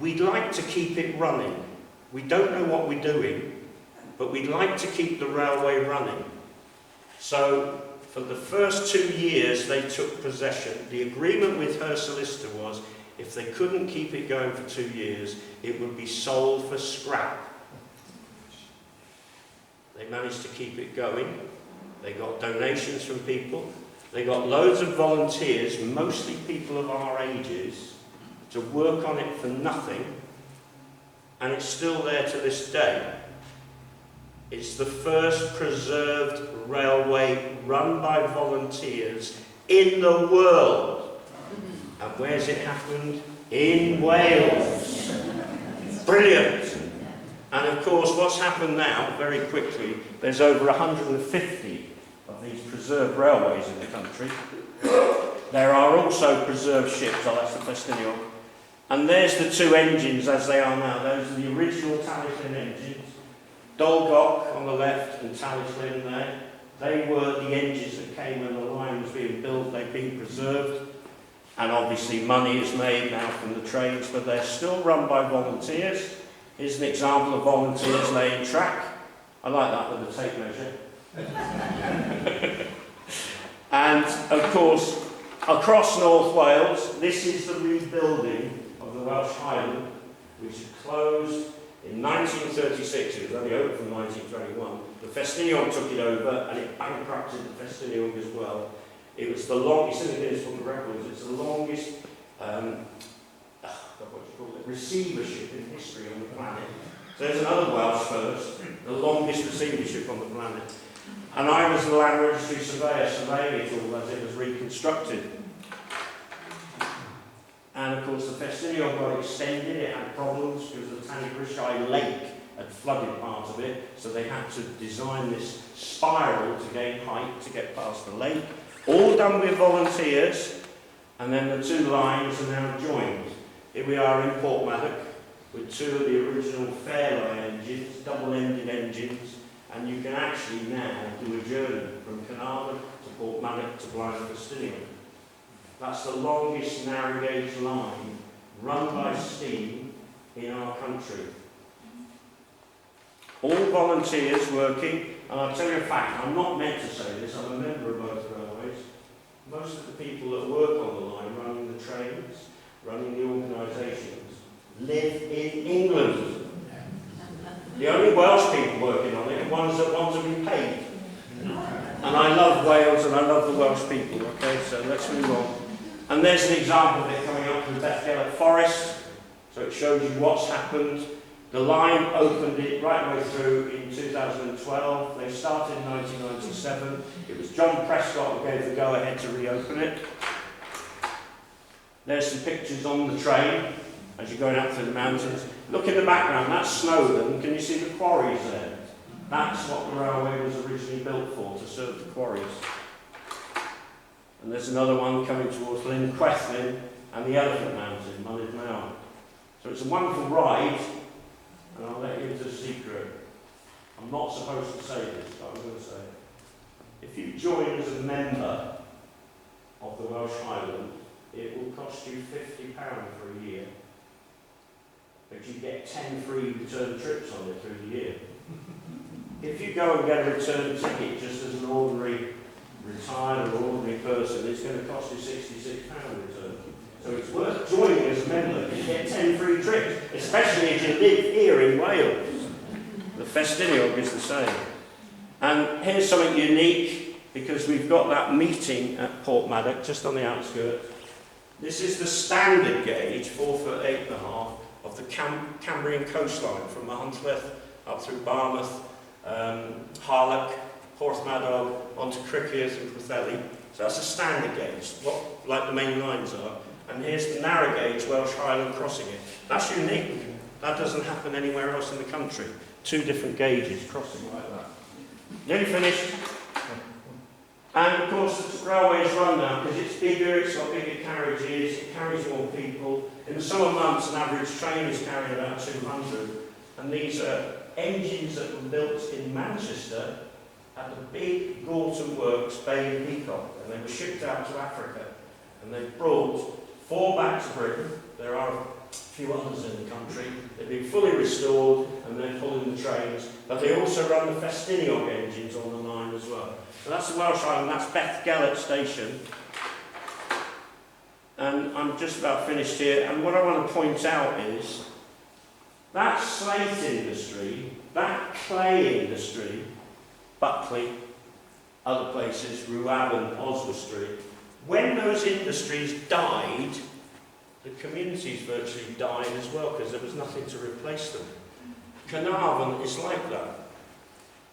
we'd like to keep it running. We don't know what we're doing, but we'd like to keep the railway running. So for the first 2 years they took possession. The agreement with her solicitor was if they couldn't keep it going for 2 years, it would be sold for scrap. They managed to keep it going. They got donations from people. They got loads of volunteers, mostly people of our ages, to work on it for nothing. And it's still there to this day. It's the first preserved railway run by volunteers in the world. And where's it happened? In Wales. Brilliant. And of course, what's happened now, very quickly, there's over 150 of these preserved railways in the country. There are also preserved ships, oh that's the Festiniog. And there's the 2 engines as they are now. Those are the original Talyllyn engines. Dolgok on the left and Talyllyn there. They were the engines that came when the line was being built. They've been preserved. And obviously money is made now from the trains, but they're still run by volunteers. Here's an example of volunteers laying track. I like that with the tape measure. And of course, across North Wales, this is the rebuilding of the Welsh Highland, which closed in 1936. It was only open from 1921. The Festiniog took it over and it bankrupted the Festiniog as well. It was the longest, in the Guinness Book of Records, it's the longest receivership in history on the planet. So there's another Welsh first, the longest receivership on the planet. And I was the land registry surveyor surveying it all as it was reconstructed. And of course the Festiniog got extended, it had problems because the Tanygrishae Lake had flooded part of it, so they had to design this spiral to gain height to get past the lake. All done with volunteers, and then the 2 lines are now joined. Here we are in Portmaddock with 2 of the original Fairlie engines, double-ended engines, and you can actually now do a journey from Carnarvon to Portmaddock to Blaenfestiniog. That's the longest narrow gauge line run by steam in our country. All volunteers working, and I'll tell you a fact, I'm not meant to say this, I'm a member of both railways. Most of the people that work on the line, running the trains, running the organisations, live in England. The only Welsh people working on it are ones that want to be paid. And I love Wales and I love the Welsh people, okay, so let's move on. And there's an example of it coming up from Bethgelert Forest, so it shows you what's happened. The line opened it right the way through in 2012. They started in 1997. It was John Prescott who gave the go-ahead to reopen it. There's some pictures on the train as you're going up through the mountains. Look in the background, that's Snowdon. Can you see the quarries there? That's what the railway was originally built for, to serve the quarries. And there's another one coming towards Llyn Cwethlyn and the Elephant Mountain, Mynydd Mawr. So it's a wonderful ride, and I'll let you into a secret. I'm not supposed to say this, but I'm going to say it. If you join as a member of the Welsh Highland, it will cost you £50 for a year. But you get 10 free return trips on it through the year. If you go and get a return ticket just as an ordinary retired or ordinary person, it's going to cost you £66 return. So it's worth joining as a member. You get 10 free trips, especially if you live here in Wales. The Festiniog is the same. And here's something unique, because we've got that meeting at Portmaddock, just on the outskirts. This is the standard gauge, 4 foot 8.5, of the Cambrian coastline from Machynlleth up through Barmouth, Harlech, Porthmadog, onto Criccieth and Pwllheli. So that's a standard gauge, like the main lines are. And here's the narrow gauge Welsh Highland crossing it. That's unique. That doesn't happen anywhere else in the country. 2 different gauges crossing like that. Nearly finished. And of course the railway is run now because it's bigger, it's got bigger carriages, it carries more people. In the summer months an average train is carrying about 200. And these are engines that were built in Manchester at the big Gorton Works, Bay and Peacock, and they were shipped out to Africa. And they brought 4 back to Britain. There are a few others in the country. They've been fully restored and they're pulling the trains. But they also run the Festiniog engines on the line as well. So that's the Welsh Island, that's Bethgelert Station. And I'm just about finished here. And what I want to point out is that slate industry, that clay industry, Buckley, other places, Rhuddlan, Oswestry, when those industries died, the communities virtually died as well because there was nothing to replace them. Carnarvon is like that.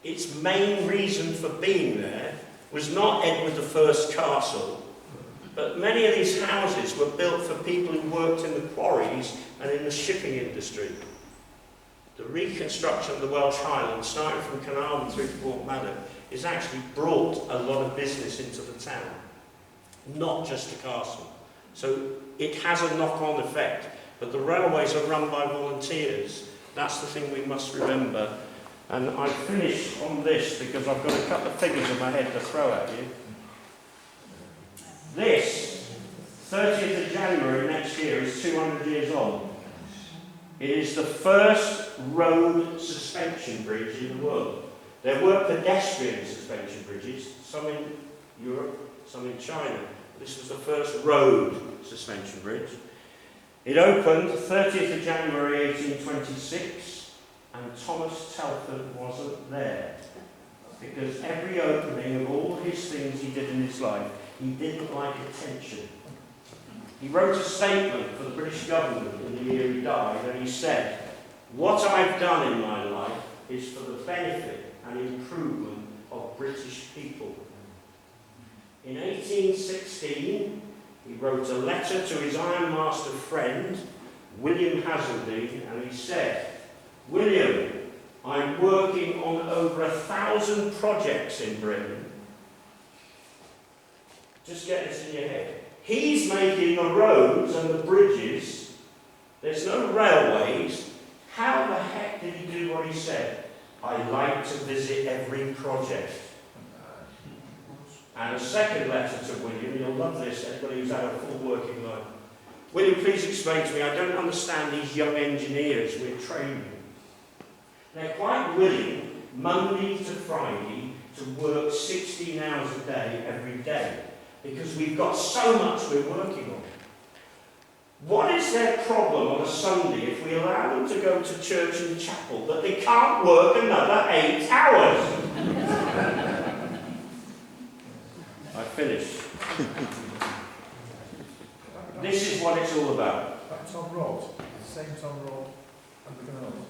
Its main reason for being there was not Edward I's castle, but many of these houses were built for people who worked in the quarries and in the shipping industry. The reconstruction of the Welsh Highlands, starting from Carnarvon through to Portmaddock, has actually brought a lot of business into the town, not just the castle. So it has a knock-on effect, but the railways are run by volunteers. That's the thing we must remember. And I finish on this because I've got a couple of figures in my head to throw at you. This, 30th of January next year, is 200 years old. It is the first road suspension bridge in the world. There were pedestrian suspension bridges, some in Europe, some in China. This was the first road suspension bridge. It opened 30th of January 1826, and Thomas Telford wasn't there. Because every opening of all his things he did in his life, he didn't like attention. He wrote a statement for the British government in the year he died, and he said, "What I've done in my life is for the benefit and improvement of British people." In 1816, he wrote a letter to his ironmaster friend, William Hazeldine, and he said, "William, I'm working on over 1,000 projects in Britain." Just get this in your head. He's making the roads and the bridges. There's no railways. How the heck did he do what he said? "I like to visit every project." And a second letter to William, you'll love this, anybody who's had a full working life. "William, please explain to me, I don't understand these young engineers we're training. They're quite willing, Monday to Friday, to work 16 hours a day, every day, because we've got so much we're working on. What is their problem on a Sunday if we allow them to go to church and chapel that they can't work another 8 hours? I finished. This is what it's all about. That Tom Rodd, the same Tom Rodd and the canals.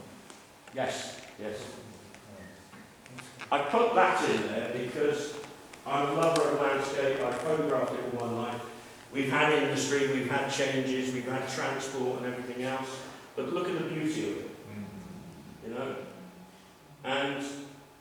Yes, yes. I put that in there because I'm a lover of landscape. I photographed it all my life. We've had industry, we've had changes, we've had transport and everything else. But look at the beauty of it, you know. And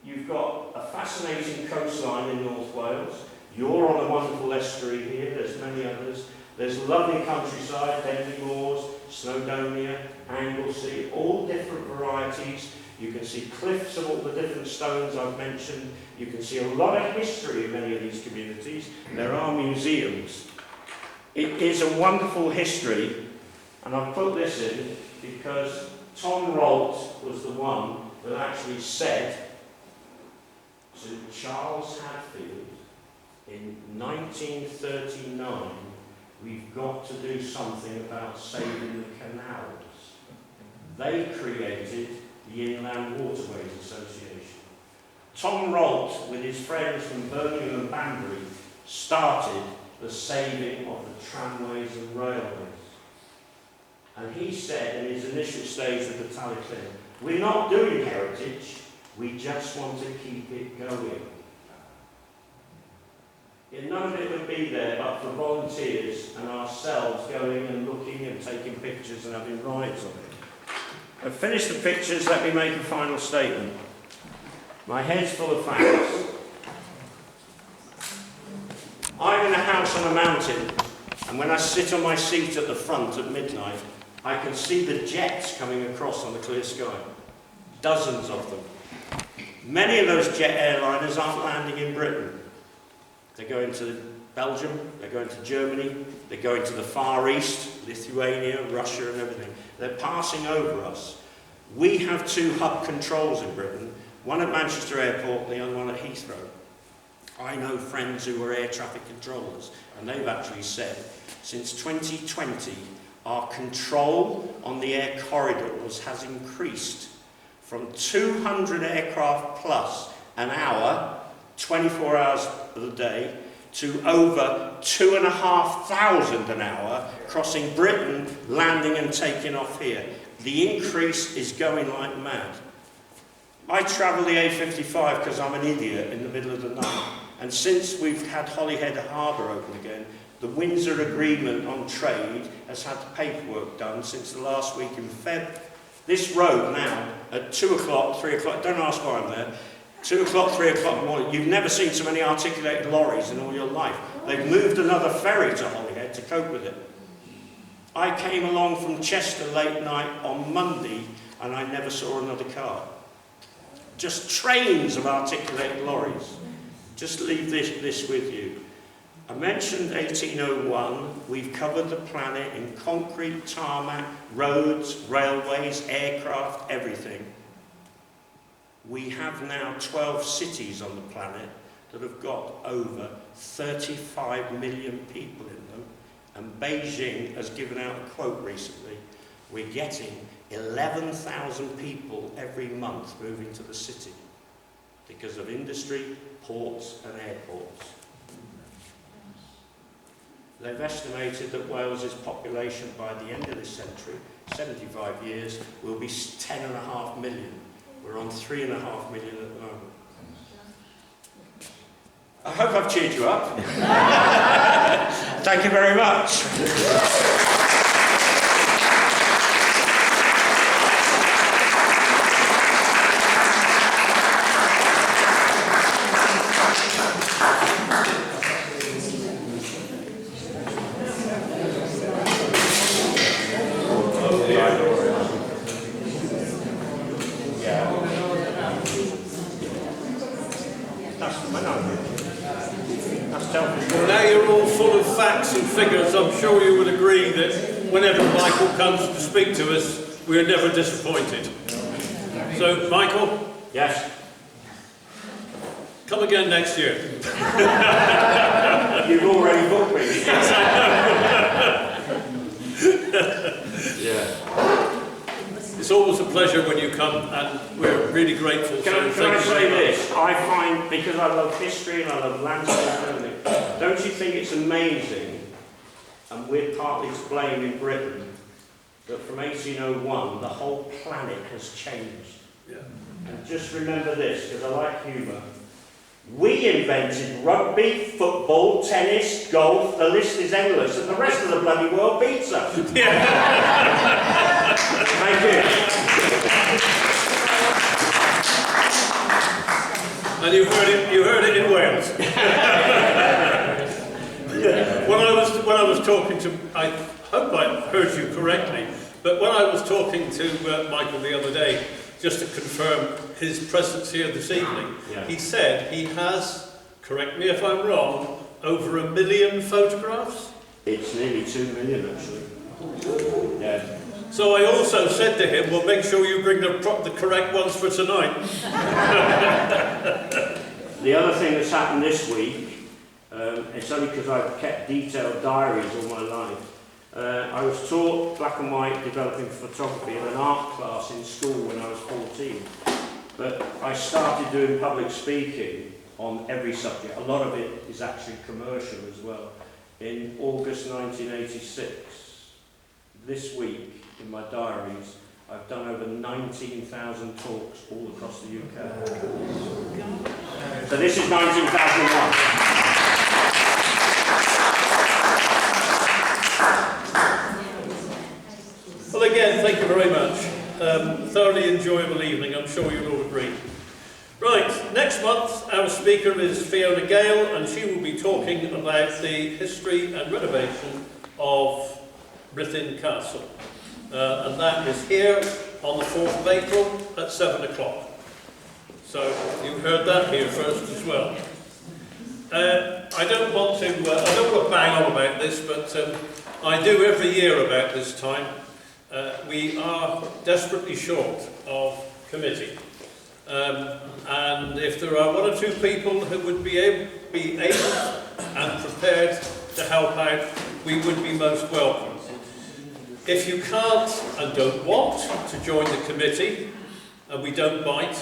you've got a fascinating coastline in North Wales. You're on a wonderful estuary here. There's many others. There's lovely countryside, Denley Moors, Snowdonia, Anglesey, all different varieties. You can see cliffs of all the different stones I've mentioned. You can see a lot of history in many of these communities. There are museums. It is a wonderful history, and I've put this in because Tom Rolt was the one that actually said to Charles Hadfield in 1939, we've got to do something about saving the canals. They created the Inland Waterways Association. Tom Rolt, with his friends from Birmingham and Banbury, started the saving of the tramways and railways. And he said in his initial stage with the Talyllyn, we're not doing heritage, we just want to keep it going. None of it would be there but for volunteers and ourselves going and looking and taking pictures and having rides on it. I've finished the pictures, let me make a final statement. My head's full of facts. I'm in a house on a mountain, and when I sit on my seat at the front at midnight, I can see the jets coming across on the clear sky. Dozens of them. Many of those jet airliners aren't landing in Britain. They're going to Belgium, they're going to Germany, they're going to the Far East, Lithuania, Russia and everything. They're passing over us. We have 2 hub controls in Britain, one at Manchester Airport and the other one at Heathrow. I know friends who were air traffic controllers, and they've actually said, since 2020, our control on the air corridors has increased from 200 aircraft plus an hour, 24 hours of the day, to over 2,500 an hour, crossing Britain, landing and taking off here. The increase is going like mad. I travel the A55 because I'm an idiot in the middle of the night. And since we've had Holyhead Harbour open again, the Windsor Agreement on Trade has had the paperwork done since the last week in Feb. This road now, at 2 o'clock, 3 o'clock, don't ask why I'm there, 2 o'clock, 3 o'clock in the morning, you've never seen so many articulated lorries in all your life. They've moved another ferry to Holyhead to cope with it. I came along from Chester late night on Monday and I never saw another car. Just trains of articulated lorries. Just leave this with you. I mentioned 1801. We've covered the planet in concrete, tarmac, roads, railways, aircraft, everything. We have now 12 cities on the planet that have got over 35 million people in them. And Beijing has given out a quote recently. We're getting 11,000 people every month moving to the city because of industry, ports and airports. They've estimated that Wales's population by the end of this century, 75 years, will be 10.5 million. We're on 3.5 million at the moment. I hope I've cheered you up. Thank you very much. Well, now you're all full of facts and figures. I'm sure you would agree that whenever Michael comes to speak to us, we are never disappointed. So, Michael? Yes? Come again next year. You've already booked me. Yes, I know. It's always a pleasure when you come, and we're really grateful. Can I say this? I find, because I love history and I love landscape, don't you think it's amazing, and we're partly to blame in Britain, that from 1801 the whole planet has changed. Yeah. And just remember this, because I like humour. We invented rugby, football, tennis, golf, the list is endless, and the rest of the bloody world beats us. Yeah. Thank you. And you heard it in Wales. When I was talking to, I hope I heard you correctly, but when I was talking to Michael the other day, just to confirm his presence here this evening, he said he has, correct me if I'm wrong, over 1 million photographs? It's nearly 2 million actually. Yeah. So I also said to him, well, make sure you bring the correct ones for tonight. The other thing that's happened this week, it's only because I've kept detailed diaries all my life. I was taught black and white developing photography in an art class in school when I was 14. But I started doing public speaking on every subject. A lot of it is actually commercial as well. In August 1986, this week in my diaries, I've done over 19,000 talks all across the UK. So this is 19,001. Well, again, thank you very much. Thoroughly enjoyable evening, I'm sure you'll all agree. Right, next month our speaker is Fiona Gale, and she will be talking about the history and renovation of Rhuddlan Castle. And that is here on the 4th of April at 7 o'clock. So you heard that here first as well. I don't want to bang on about this, but I do every year about this time. We are desperately short of committee. And if there are 1 or 2 people who would be able and prepared to help out, we would be most welcome. If you can't and don't want to join the committee, and we don't bite,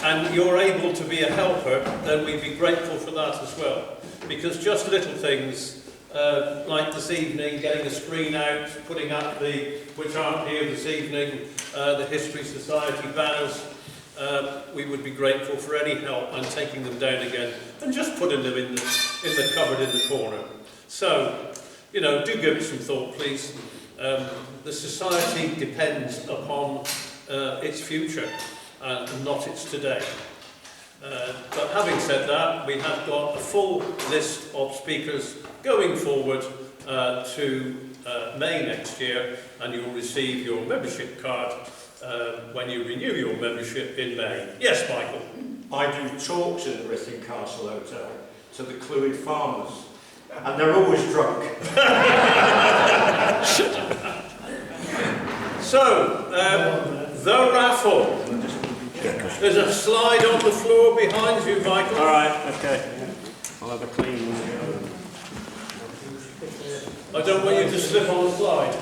and you're able to be a helper, then we'd be grateful for that as well. Because just little things, like this evening, getting a screen out, putting up which aren't here this evening, the History Society banners, we would be grateful for any help and taking them down again and just putting them in the cupboard in the corner. So, you know, do give it some thought, please. The society depends upon its future and not its today. But having said that, we have got a full list of speakers going forward to May next year, and you will receive your membership card when you renew your membership in May. Yes, Michael? I do talks in the Rhuddlan Castle Hotel to the Clwyd farmers, and they're always drunk. So, the raffle. There's a slide on the floor behind you, Michael. All right, okay. I'll have a clean one. I don't want you to slip on the slide.